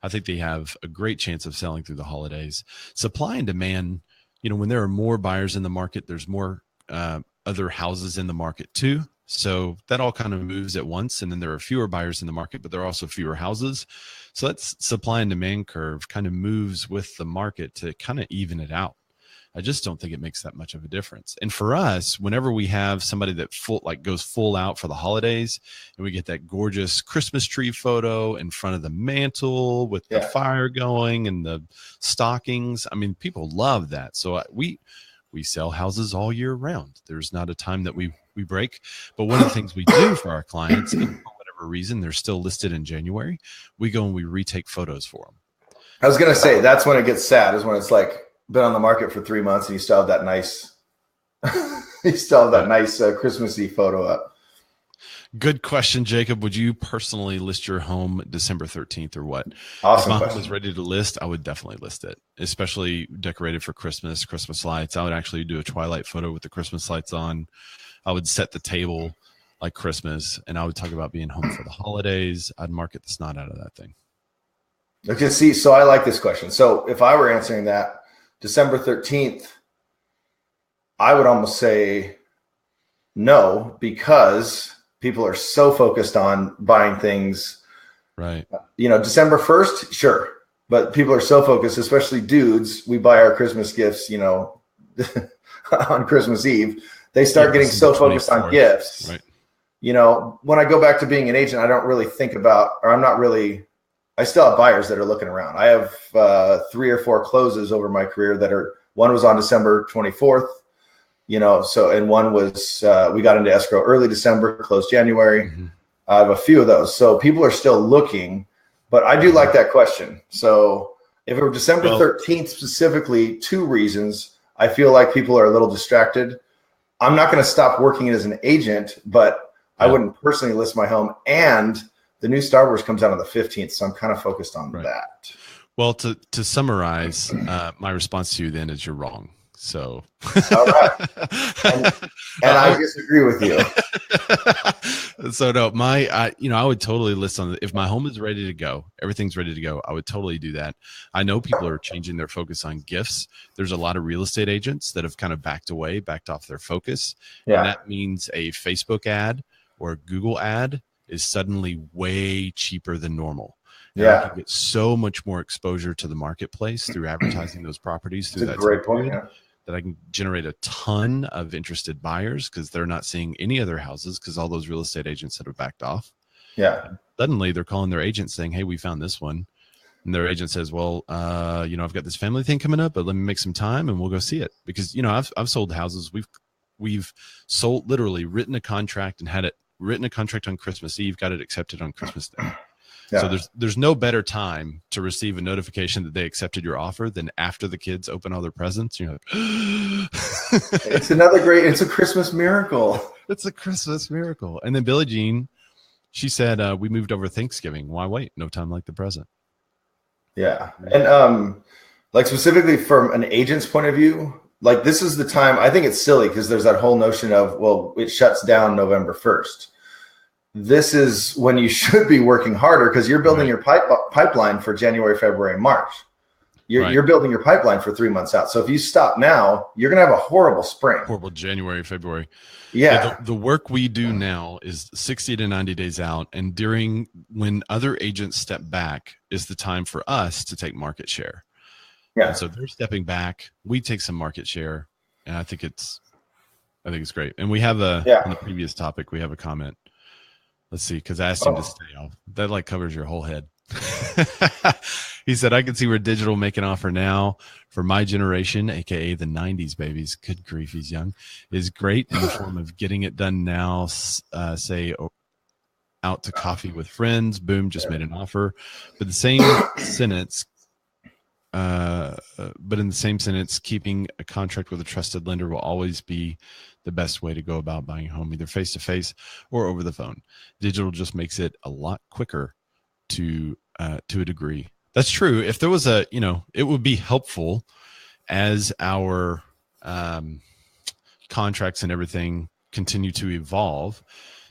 S1: I think they have a great chance of selling through the holidays. Supply and demand, when there are more buyers in the market, there's more other houses in the market too. So that all kind of moves at once. And then there are fewer buyers in the market, but there are also fewer houses. So that supply and demand curve kind of moves with the market to kind of even it out. I just don't think it makes that much of a difference. And for us, whenever we have somebody that goes full out for the holidays and we get that gorgeous Christmas tree photo in front of the mantle with the fire going and the stockings, I mean, people love that. So we sell houses all year round. There's not a time that we break. But one of the things we do for our clients, and for whatever reason, they're still listed in January, we go and we retake photos for them.
S2: I was going to say, that's when it gets sad, is when it's like, been on the market for 3 months and you still have that nice Christmassy photo up.
S1: Good question, Jacob. Would you personally list your home December 13th or what?
S2: Awesome.
S1: If my home was ready to list, I would definitely list it, especially decorated for Christmas lights. I would actually do a twilight photo with the Christmas lights on. I would set the table like Christmas, and I would talk about being home for the holidays. I'd market the snot out of that thing.
S2: Okay, so I like this question. So if I were answering that, December 13th, I would almost say no, because people are so focused on buying things.
S1: Right.
S2: December 1st, sure. But people are so focused, especially dudes, we buy our Christmas gifts, on Christmas Eve. They start getting so focused on gifts.
S1: Right.
S2: When I go back to being an agent, I don't really think about, or I still have buyers that are looking around. I have 3 or 4 closes over my career one was on December 24th, and one was, we got into escrow early December, closed January. Mm-hmm. I have a few of those. So people are still looking, but I do like that question. So if it were December 13th, specifically, 2 reasons, I feel like people are a little distracted. I'm not going to stop working as an agent, but I wouldn't personally list my home, and the new Star Wars comes out on the 15th, so I'm kind of focused on that.
S1: Well, to summarize, my response to you then is you're wrong. So,
S2: all right, and I disagree with you.
S1: So no, I would totally list on if my home is ready to go, everything's ready to go. I would totally do that. I know people are changing their focus on gifts. There's a lot of real estate agents that have kind of backed off their focus. Yeah. And that means a Facebook ad or a Google ad is suddenly way cheaper than normal. And I can get so much more exposure to the marketplace through advertising those properties through that
S2: great point.
S1: That I can generate a ton of interested buyers because they're not seeing any other houses because all those real estate agents that have backed off.
S2: Yeah.
S1: And suddenly they're calling their agent saying, hey, we found this one. And their agent says, well, I've got this family thing coming up, but let me make some time and we'll go see it. Because, I've sold houses. We've sold, literally written a contract and had it written a contract on Christmas Eve, got it accepted on Christmas Day. Yeah. So there's no better time to receive a notification that they accepted your offer than after the kids open all their presents. You're like,
S2: it's a Christmas miracle.
S1: It's a Christmas miracle. And then Billie Jean She said, we moved over Thanksgiving. Why wait? No time like the present.
S2: Yeah. And like specifically from an agent's point of view, like this is the time. I think it's silly because there's that whole notion of, well, it shuts down November 1st. This is when you should be working harder because you're building your pipeline for January, February, and March. You're building your pipeline for 3 months out. So if you stop now, you're going to have a horrible spring.
S1: Horrible January, February.
S2: Yeah.
S1: The work we do now is 60 to 90 days out. And when other agents step back is the time for us to take market share.
S2: Yeah.
S1: And so they're stepping back. We take some market share. And I think it's great. And we have on the previous topic, we have a comment. Let's see, because I asked him to stay off. That like covers your whole head. He said, I can see where digital make an offer now for my generation, aka the 90s babies. Good grief, he's young. Is great in the form of getting it done now. Say out to coffee with friends. Boom, just made an offer. But the same sentence. But in the same sentence, keeping a contract with a trusted lender will always be the best way to go about buying a home, either face to face or over the phone. Digital just makes it a lot quicker to a degree. That's true. If there was it would be helpful as our contracts and everything continue to evolve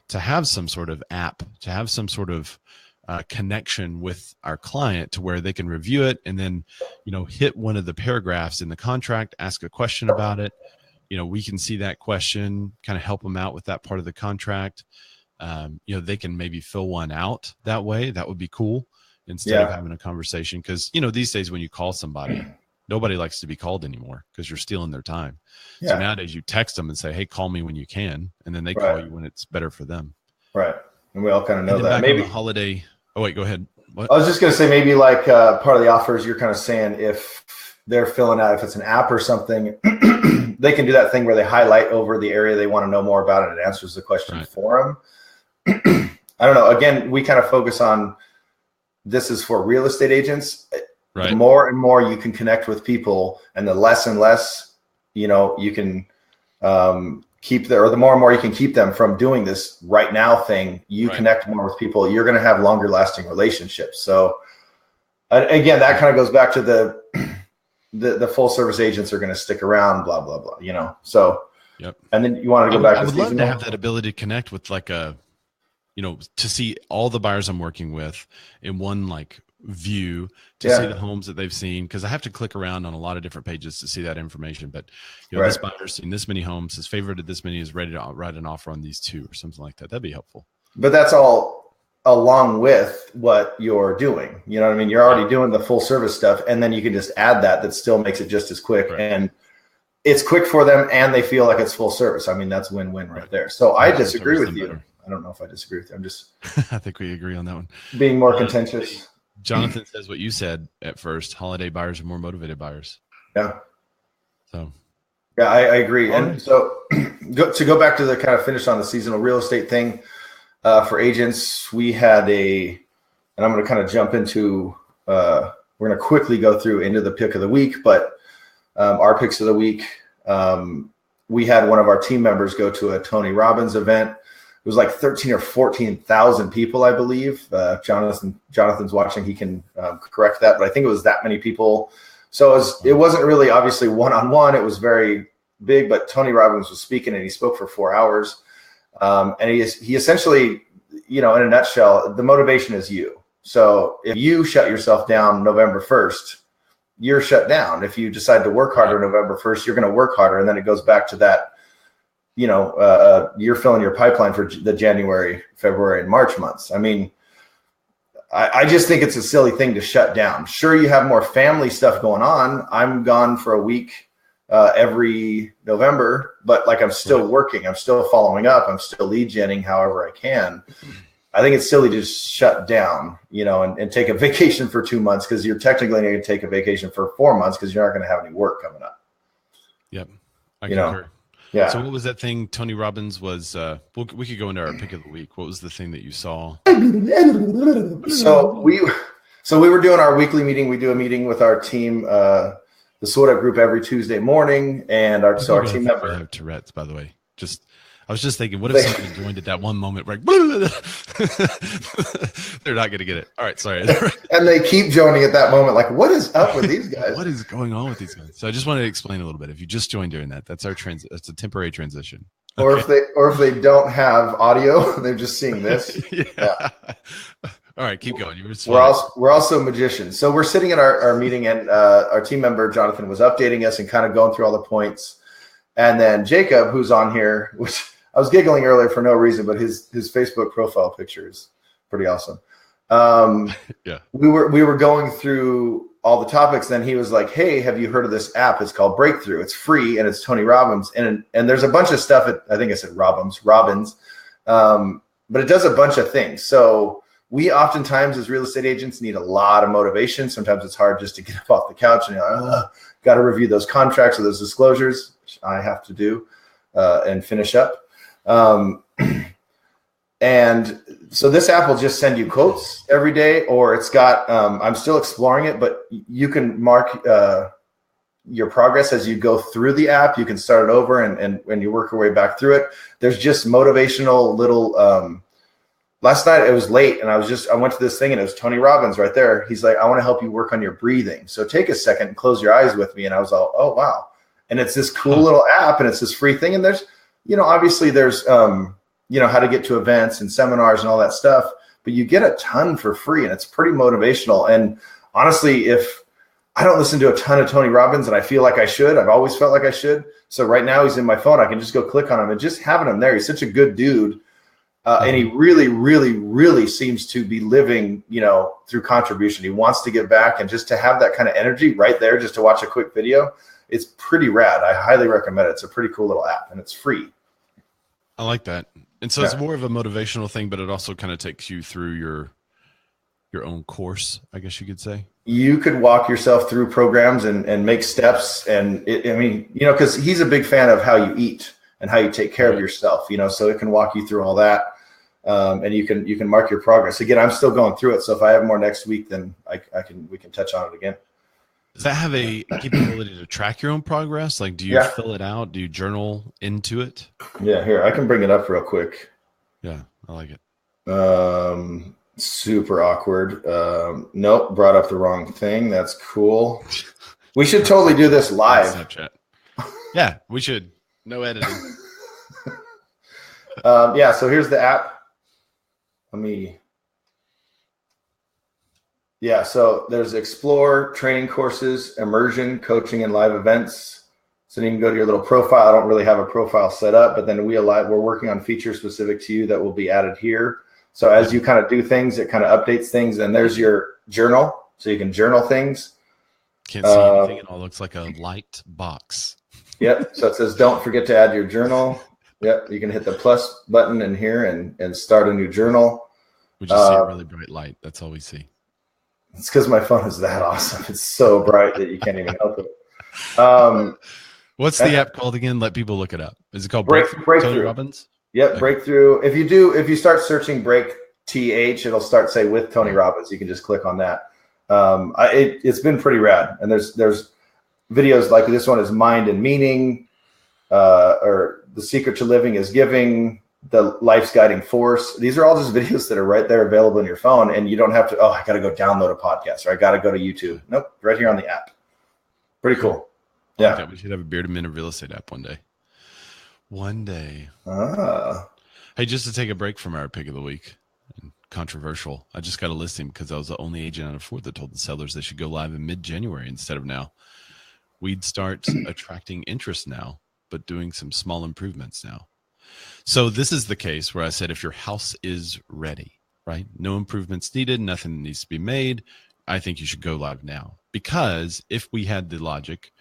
S1: to have some sort of app, to have some sort of connection with our client to where they can review it and then, hit one of the paragraphs in the contract, ask a question about it. We can see that question, kind of help them out with that part of the contract. They can maybe fill one out that way. That would be cool instead of having a conversation. Because, these days when you call somebody, nobody likes to be called anymore because you're stealing their time. Yeah. So nowadays you text them and say, hey, call me when you can. And then they call you when it's better for them.
S2: Right. And we all kind of know that.
S1: Maybe holiday. Oh, wait, go ahead. What?
S2: I was just going to say maybe like part of the offers you're kind of saying if they're filling out, if it's an app or something, they can do that thing where they highlight over the area they want to know more about and it answers the question for them. I don't know. Again, we kind of focus on this is for real estate agents. Right. The more and more you can connect with people and the less and less, you can keep the more and more you can keep them from doing this right now thing. You connect more with people. You're going to have longer lasting relationships. So again, that kind of goes back to the full service agents are going to stick around, blah, blah, blah, so,
S1: yep.
S2: And then you want to go back.
S1: I would love to have that ability to connect with like to see all the buyers I'm working with in one like view to see the homes that they've seen. Cause I have to click around on a lot of different pages to see that information, but this buyer's seen this many homes, his favorited this many, is ready to write an offer on these two or something like that. That'd be helpful.
S2: But that's all along with what you're doing. You know what I mean? You're already doing the full service stuff. And then you can just add that still makes it just as quick. Right. And it's quick for them and they feel like it's full service. I mean, that's win-win right there. So I disagree with you. Better. I don't know if I disagree with you. I'm just
S1: I think we agree on that one.
S2: Being more contentious.
S1: Jonathan says what you said at first. Holiday buyers are more motivated buyers.
S2: Yeah.
S1: So.
S2: Yeah, I agree. And so to go back to the kind of finish on the seasonal real estate thing for agents, we had and I'm going to kind of jump into, we're going to quickly go through into the pick of the week, but our picks of the week, we had one of our team members go to a Tony Robbins event. It was like 13 or 14,000 people, I believe. Jonathan's watching. He can correct that, but I think it was that many people. So it wasn't really obviously one-on-one. It was very big, but Tony Robbins was speaking and he spoke for 4 hours. And he essentially, in a nutshell, the motivation is you. So if you shut yourself down November 1st, you're shut down. If you decide to work harder November 1st, you're going to work harder. And then it goes back to that, you're filling your pipeline for the January, February, and March months. I mean, I just think it's a silly thing to shut down. Sure, you have more family stuff going on. I'm gone for a week every November, but like I'm still working. I'm still following up. I'm still lead genning however I can. I think it's silly to just shut down, and take a vacation for 2 months because you're technically going to take a vacation for 4 months because you're not going to have any work coming up.
S1: Yep. I concur.
S2: Yeah.
S1: So what was that thing Tony Robbins was, we could go into our pick of the week. What was the thing that you saw?
S2: So we were doing our weekly meeting. We do a meeting with our team, the SWOT group every Tuesday morning. And our team member.
S1: I have Tourette's, by the way. I was just thinking, what if somebody joined at that one moment, like, they're not going to get it. All right, sorry.
S2: And they keep joining at that moment, like, what is up with these guys?
S1: What is going on with these guys? So I just wanted to explain a little bit. If you just joined during that, that's our that's a temporary transition.
S2: Or if they don't have audio, they're just seeing this.
S1: Yeah. All right, keep going.
S2: We're also magicians. So we're sitting at our meeting, and our team member Jonathan was updating us and kind of going through all the points. And then Jacob, who's on here, which I was giggling earlier for no reason, but his Facebook profile picture is pretty awesome.
S1: Yeah, we
S2: were going through all the topics. Then he was like, "Hey, have you heard of this app? It's called Breakthrough. It's free, and it's Tony Robbins. And there's a bunch of stuff. I think I said Robbins, but it does a bunch of things. So we oftentimes, as real estate agents, need a lot of motivation. Sometimes it's hard just to get up off the couch and got to review those contracts or those disclosures, which I have to do and finish up. And so this app will just send you quotes every day, or it's got, I'm still exploring it, but you can mark your progress as you go through the app. You can start it over and when you work your way back through it, there's just motivational little, last night it was late and I went to this thing and it was Tony Robbins right there. He's like, I want to help you work on your breathing. So take a second and close your eyes with me. And I was all, oh, wow. And it's this cool little app and it's this free thing. And there's, obviously there's, how to get to events and seminars and all that stuff, but you get a ton for free and it's pretty motivational. And honestly, if I don't listen to a ton of Tony Robbins and I feel like I should, I've always felt like I should. So right now he's in my phone. I can just go click on him and just having him there. He's such a good dude. And he really, really, really seems to be living, through contribution. He wants to give back, and just to have that kind of energy right there, just to watch a quick video, it's pretty rad. I highly recommend it. It's a pretty cool little app and it's free.
S1: I like that. And so it's more of a motivational thing, but it also kind of takes you through your own course, I guess you could say.
S2: You could walk yourself through programs and make steps. And because he's a big fan of how you eat and how you take care of yourself, so it can walk you through all that. And you can mark your progress. Again, I'm still going through it. So if I have more next week, then we can touch on it again.
S1: Does that have a capability to track your own progress? Like, do you fill it out? Do you journal into it?
S2: Yeah, here, I can bring it up real quick.
S1: Yeah, I like it.
S2: Super awkward. Nope, brought up the wrong thing. That's cool. We should totally do this live.
S1: Snapchat. Yeah, we should. No editing.
S2: So here's the app. So there's Explore, training courses, immersion, coaching, and live events. So you can go to your little profile. I don't really have a profile set up, but then we're working on features specific to you that will be added here. So as you kind of do things, it kind of updates things. And there's your journal. So you can journal things.
S1: Can't see anything. It all looks like a light box.
S2: Yep. So it says, don't forget to add your journal. Yep. You can hit the plus button in here and start a new journal.
S1: We just see a really bright light. That's all we see.
S2: It's because my phone is that awesome. It's so bright that you can't even help it. What's
S1: the app called again? Let people look it up. Is it called
S2: Breakthrough?
S1: Tony Robbins?
S2: Yep, okay. Breakthrough. If you start searching Break TH, it'll start say with Tony Robbins. You can just click on that. It's been pretty rad. And there's videos like this one is Mind and Meaning, or The Secret to Living is Giving, The Life's Guiding Force. These are all just videos that are right there available in your phone, and you don't have to, I got to go download a podcast, or I got to go to YouTube. Nope, right here on the app. Pretty cool. Yeah.
S1: Like we should have a Bearded Men of Real Estate app one day. One day. Hey, just to take a break from our pick of the week, controversial. I just got a listing because I was the only agent out of 4 that told the sellers they should go live in mid-January instead of now. We'd start attracting interest now, but doing some small improvements now. So this is the case where I said, if your house is ready, right? No improvements needed, nothing needs to be made. I think you should go live now, because if we had the logic,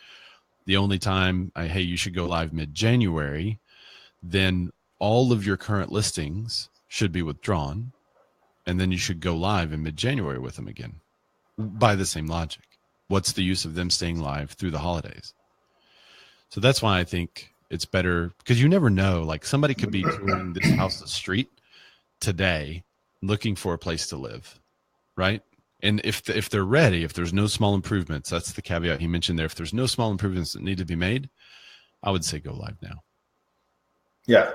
S1: the only time hey, you should go live mid-January, then all of your current listings should be withdrawn. And then you should go live in mid-January with them again by the same logic. What's the use of them staying live through the holidays? So that's why I think it's better, because you never know. Like, somebody could be touring this house, the street today, looking for a place to live, right? And if they're ready, if there's no small improvements, that's the caveat he mentioned there. If there's no small improvements that need to be made, I would say go live now.
S2: Yeah.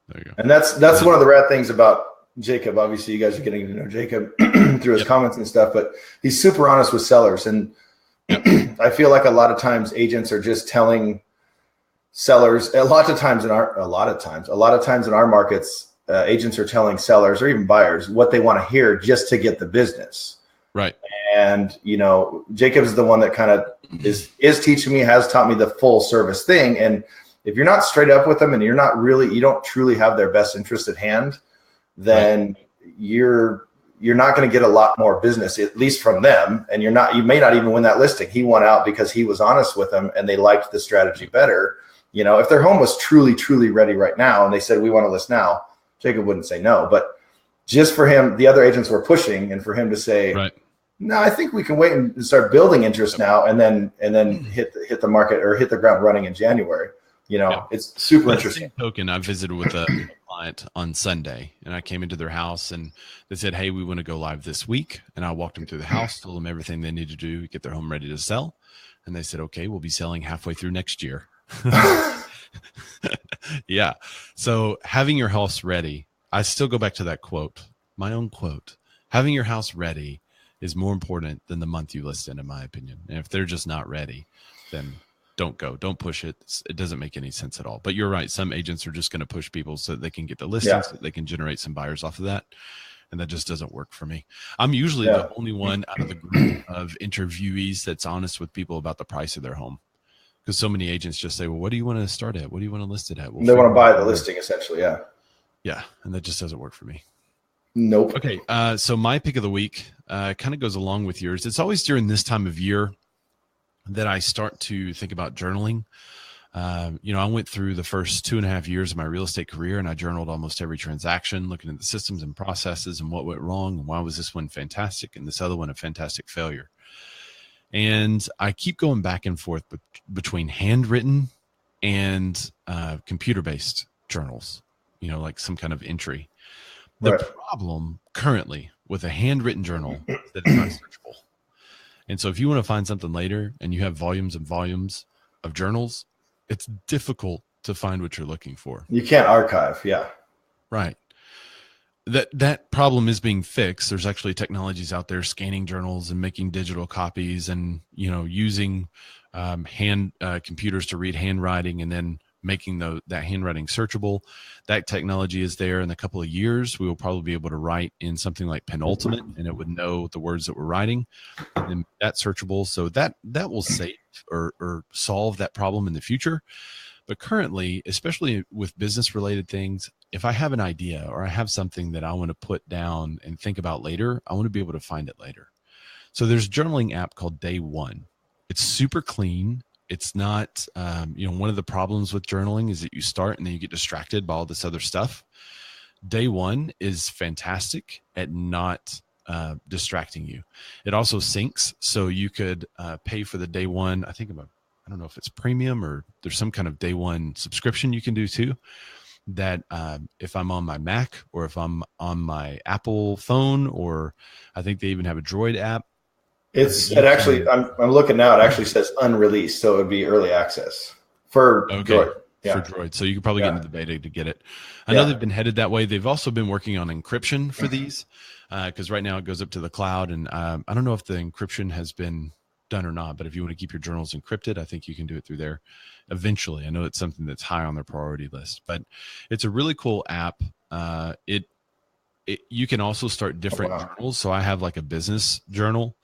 S1: There you go.
S2: And that's one of the rad things about Jacob. Obviously, you guys are getting to know Jacob through his comments and stuff, but he's super honest with sellers. And I feel like a lot of times agents are just telling sellers, a lot of times in our markets, agents are telling sellers or even buyers what they want to hear just to get the business.
S1: Right.
S2: And, Jacob is the one that kind of is teaching me, has taught me the full service thing. And if you're not straight up with them and you don't truly have their best interest at hand, then you're not going to get a lot more business, at least from them. And you may not even win that listing. He won out because he was honest with them and they liked the strategy better. If their home was truly, truly ready right now and they said, we want to list now, Jacob wouldn't say no. But just for him, the other agents were pushing, and for him to say, no, I think we can wait and start building interest now and then hit the market or hit the ground running in January. It's super interesting.
S1: Token, I visited with a client on Sunday, and I came into their house and they said, hey, we want to go live this week. And I walked them through the house, told them everything they need to do to get their home ready to sell. And they said, okay, we'll be selling halfway through next year. Yeah. So having your house ready, I still go back to that quote, my own quote, having your house ready is more important than the month you list in my opinion. And if they're just not ready, then don't go, don't push it. It doesn't make any sense at all. But you're right. Some agents are just going to push people so that they can get the listings, so that they can generate some buyers off of that. And that just doesn't work for me. I'm usually the only one out of the group of interviewees that's honest with people about the price of their home. Because so many agents just say, well, what do you want to start at? What do you want to list it at?
S2: They want to buy the listing essentially. Yeah.
S1: Yeah. And that just doesn't work for me.
S2: Nope.
S1: Okay. So my pick of the week kind of goes along with yours. It's always during this time of year that I start to think about journaling. I went through the first 2.5 years of my real estate career and I journaled almost every transaction, looking at the systems and processes and what went wrong and why was this one fantastic and this other one a fantastic failure. And I keep going back and forth between handwritten and computer-based journals, like some kind of entry. The problem currently with a handwritten journal is that it's not searchable. And so if you want to find something later and you have volumes and volumes of journals, it's difficult to find what you're looking for.
S2: You can't archive. Yeah. Right.
S1: That problem is being fixed. There's actually technologies out there scanning journals and making digital copies and, using computers to read handwriting and then making that handwriting searchable. That technology is there. In a couple of years, we will probably be able to write in something like Penultimate and it would know the words that we're writing and then that's searchable. So that will save or solve that problem in the future. But currently, especially with business related things, if I have an idea or I have something that I want to put down and think about later, I want to be able to find it later. So there's a journaling app called Day One. It's super clean. It's not, one of the problems with journaling is that you start and then you get distracted by all this other stuff. Day One is fantastic at not distracting you. It also syncs. So you could pay for the Day One. I don't know if it's premium or there's some kind of Day One subscription you can do too. That if I'm on my Mac or if I'm on my Apple phone, or I think they even have a Droid app.
S2: I'm looking now. It actually says unreleased, so it would be early access for Droid.
S1: Yeah. For Droid, so you can probably get into the beta to get it. I know they've been headed that way. They've also been working on encryption for these because right now it goes up to the cloud, and I don't know if the encryption has been done or not. But if you want to keep your journals encrypted, I think you can do it through there. Eventually, I know it's something that's high on their priority list, but it's a really cool app. You can also start different journals. So I have like a business journal.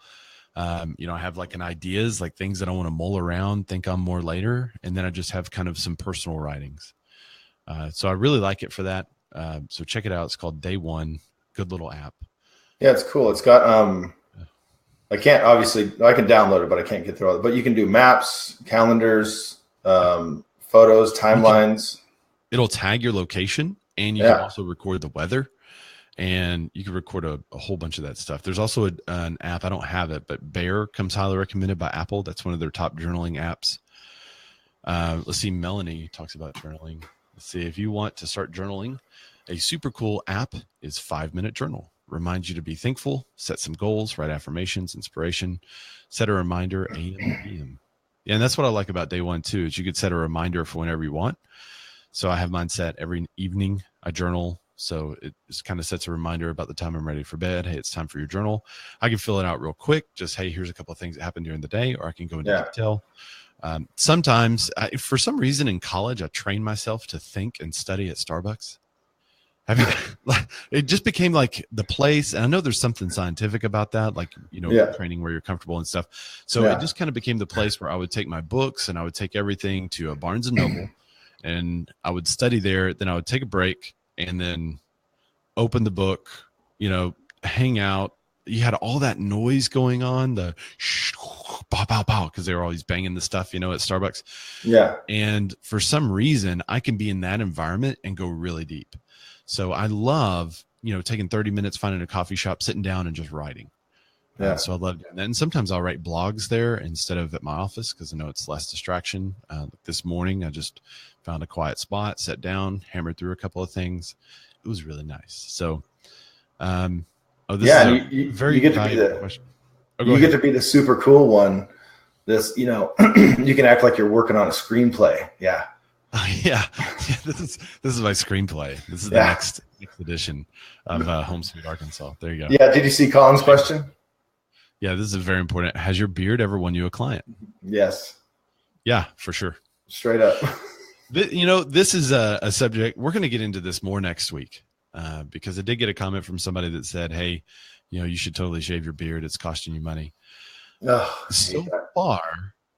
S1: I have like an ideas, like things that I want to mull around, think on more later. And then I just have kind of some personal writings. So I really like it for that. So check it out. It's called Day One. Good little app.
S2: Yeah, it's cool. It's got, I can download it, but I can't get through all of it. But you can do maps, calendars, photos, timelines.
S1: It'll tag your location and you can also record the weather. And you can record a whole bunch of that stuff. There's also an app, I don't have it, but BMORE comes highly recommended by Apple. That's one of their top journaling apps. Let's see, Melanie talks about journaling. Let's see, if you want to start journaling, a super cool app is 5-Minute Journal. Reminds you to be thankful, set some goals, write affirmations, inspiration, set a reminder, AM and PM. Yeah, and that's what I like about Day One too, is you could set a reminder for whenever you want. So I have mine set every evening. I journal. So it just kind of sets a reminder about the time I'm ready for bed. Hey, it's time for your journal. I can fill it out real quick. Just, hey, here's a couple of things that happened during the day, or I can go into detail. Sometimes, for some reason in college, I trained myself to think and study at Starbucks. I mean, it just became like the place. And I know there's something scientific about that, like, training where you're comfortable and stuff. So it just kind of became the place where I would take my books and I would take everything to a Barnes and Noble and I would study there. Then I would take a break and then open the book, hang out. You had all that noise going on, the pow, pow, pow, because they were always banging the stuff, at Starbucks.
S2: Yeah.
S1: And for some reason, I can be in that environment and go really deep. So I love, taking 30 minutes, finding a coffee shop, sitting down and just writing. Yeah. So I love doing that. And sometimes I'll write blogs there instead of at my office because I know it's less distraction. This morning, I just found a quiet spot, sat down, hammered through a couple of things. It was really nice. So, you get
S2: to be the super cool one. This, you can act like you're working on a screenplay. Yeah.
S1: Yeah. This is my screenplay. This is the next edition of Home Sweet Arkansas. There you go.
S2: Yeah. Did you see Colin's question?
S1: Yeah, this is very important. Has your beard ever won you a client?
S2: Yes.
S1: Yeah, for sure.
S2: Straight up.
S1: This is a subject. We're going to get into this more next week because I did get a comment from somebody that said, hey, you should totally shave your beard. It's costing you money.
S2: Oh,
S1: so far,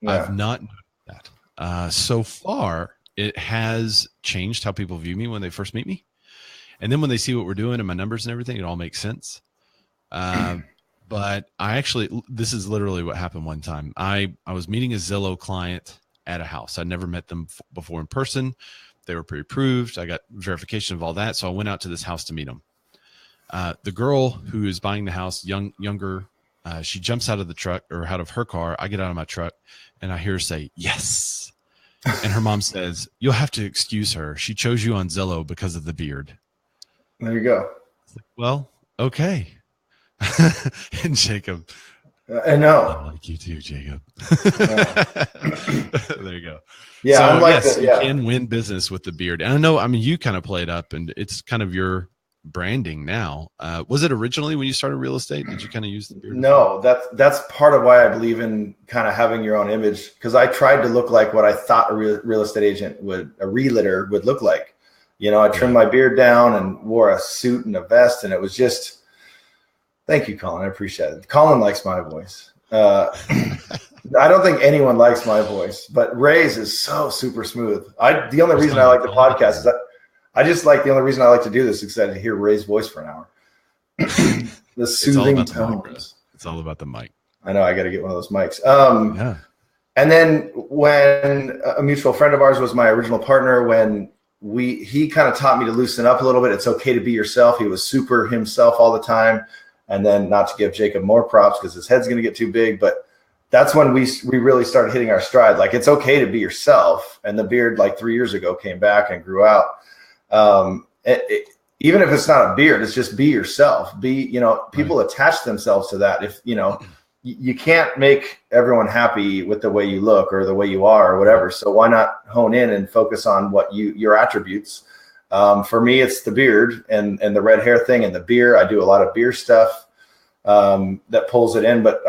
S1: I've not noticed that. So far, it has changed how people view me when they first meet me. And then when they see what we're doing and my numbers and everything, it all makes sense. But this is literally what happened one time. I was meeting a Zillow client at a house. I'd never met them before in person. They were pre-approved. I got verification of all that. So I went out to this house to meet them. The girl who is buying the house, younger, she jumps out of the truck or out of her car. I get out of my truck and I hear her say, yes. And her mom says, you'll have to excuse her. She chose you on Zillow because of the beard.
S2: There you go.
S1: Well, okay. And Jacob,
S2: I know.
S1: I like you too, Jacob. There you go.
S2: Yeah,
S1: so,
S2: I'm like
S1: yes, you can win business with the beard. And I know, you kind of play it up and it's kind of your branding now. Was it originally when you started real estate? Did you kind of use the beard?
S2: No, that's part of why I believe in kind of having your own image, because I tried to look like what I thought a real estate agent a realtor would look like. I trimmed my beard down and wore a suit and a vest, and it was just. Thank you, Colin. I appreciate it. Colin likes my voice. I don't think anyone likes my voice, but Ray's is so super smooth. The only reason I like the podcast is that the only reason I like to do this is to hear Ray's voice for an hour. The soothing tones.
S1: It's all about the mic.
S2: I know. I got to get one of those mics. And then when a mutual friend of ours was my original partner, when he kind of taught me to loosen up a little bit. It's okay to be yourself. He was super himself all the time. And then, not to give Jacob more props because his head's going to get too big, but that's when we really started hitting our stride. Like, it's okay to be yourself. And the beard, like 3 years ago, came back and grew out. Even if it's not a beard, it's just be yourself. People attach themselves to that. If you can't make everyone happy with the way you look or the way you are or whatever. So why not hone in and focus on what your attributes. For me, it's the beard and the red hair thing and the beer. I do a lot of beer stuff that pulls it in. But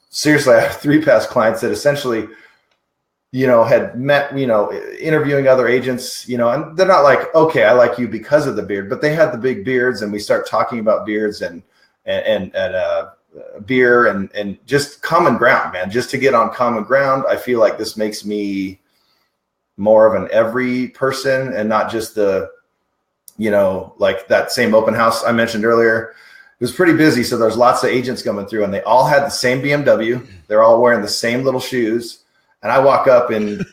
S2: seriously, I have 3 past clients that essentially, had met, interviewing other agents, and they're not like, okay, I like you because of the beard, but they had the big beards and we start talking about beards and beer and just common ground, man, just to get on common ground. I feel like this makes me more of an every person and not just the, like that same open house I mentioned earlier. It was pretty busy. So there's lots of agents coming through and they all had the same BMW. They're all wearing the same little shoes. And I walk up in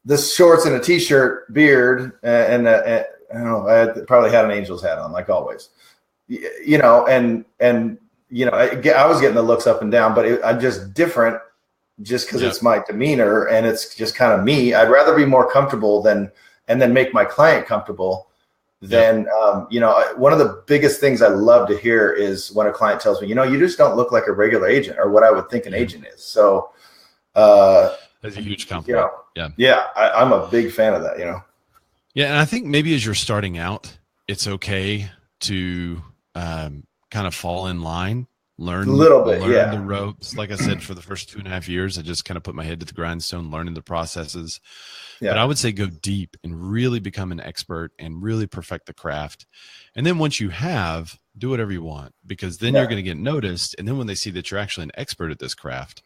S2: this shorts and a t-shirt, beard, and I don't know, I probably had an Angels hat on, like always, I was getting the looks up and down, but I'm just different just because it's my demeanor and it's just kind of me. I'd rather be more comfortable and then make my client comfortable than, one of the biggest things I love to hear is when a client tells me, you just don't look like a regular agent or what I would think an agent is. So,
S1: that's a huge compliment.
S2: Yeah. I'm a big fan of that, you know?
S1: Yeah. And I think maybe as you're starting out, it's okay to kind of fall in line, learn
S2: A little bit,
S1: the ropes. Like I said, for the first 2.5 years, I just kind of put my head to the grindstone, learning the processes.
S2: Yeah.
S1: But I would say go deep and really become an expert and really perfect the craft. And then once you have, do whatever you want, because then you're going to get noticed. And then when they see that you're actually an expert at this craft,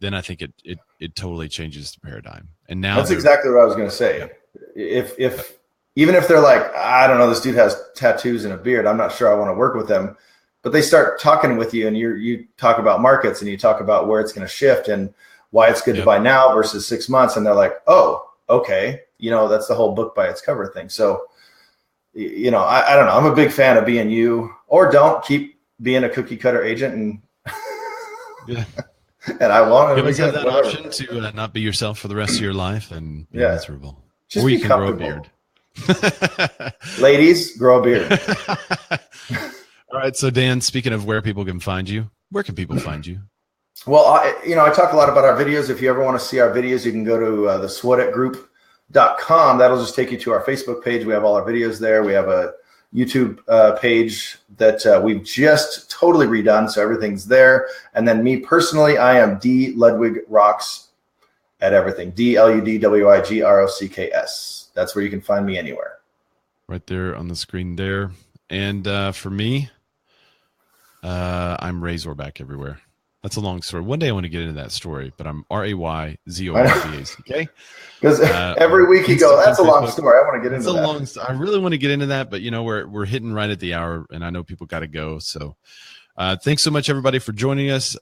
S1: then I think it totally changes the paradigm. And now
S2: that's exactly what I was going to say. If even if they're like, I don't know, this dude has tattoos and a beard, I'm not sure I want to work with them, but they start talking with you and you talk about markets and you talk about where it's going to shift and why it's good to buy now versus 6 months. And they're like, oh, okay. You know, that's the whole book by its cover thing. So, you know, I don't know. I'm a big fan of being you, or don't keep being a cookie cutter agent. And and I want to
S1: have that option to not be yourself for the rest of your life and be miserable.
S2: Just
S1: or you can grow a beard.
S2: Ladies, grow a beard.
S1: All right. So Dan, speaking of where people can find you, where can people find you?
S2: Well, I talk a lot about our videos. If you ever want to see our videos, you can go to the SWOTITgroup.com. That'll just take you to our Facebook page. We have all our videos there. We have a YouTube page that we've just totally redone, so everything's there. And then me personally, I am D Ludwig Rocks at everything. DLUDWIGROCKS. That's where you can find me anywhere.
S1: Right there on the screen there. And for me, I'm Razorback everywhere. That's a long story. One day I want to get into that story, but I'm RAYZORBACK.
S2: Because every week you go, that's a long story. I want to get into that.
S1: I really want to get into that, but you know, we're hitting right at the hour, and I know people got to go. So thanks so much, everybody, for joining us.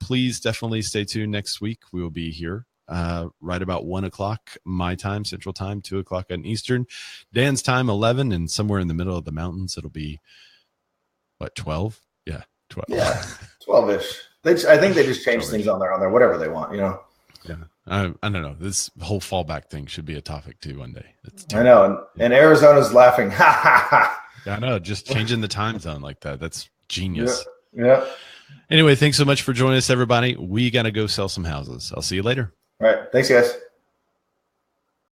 S1: Please definitely stay tuned next week. We will be here right about 1 o'clock my time, Central Time, 2 o'clock on Eastern. Dan's time, 11, and somewhere in the middle of the mountains, it'll be, what, 12? Yeah, 12.
S2: Yeah, 12-ish. I think they just change things on there, whatever they want, you know.
S1: Yeah, I don't know. This whole fallback thing should be a topic too one day.
S2: I know, and Arizona's laughing. Ha ha ha.
S1: Yeah, I know. Just changing the time zone like that—that's genius.
S2: Yeah.
S1: Anyway, thanks so much for joining us, everybody. We got to go sell some houses. I'll see you later.
S2: All right. Thanks, guys.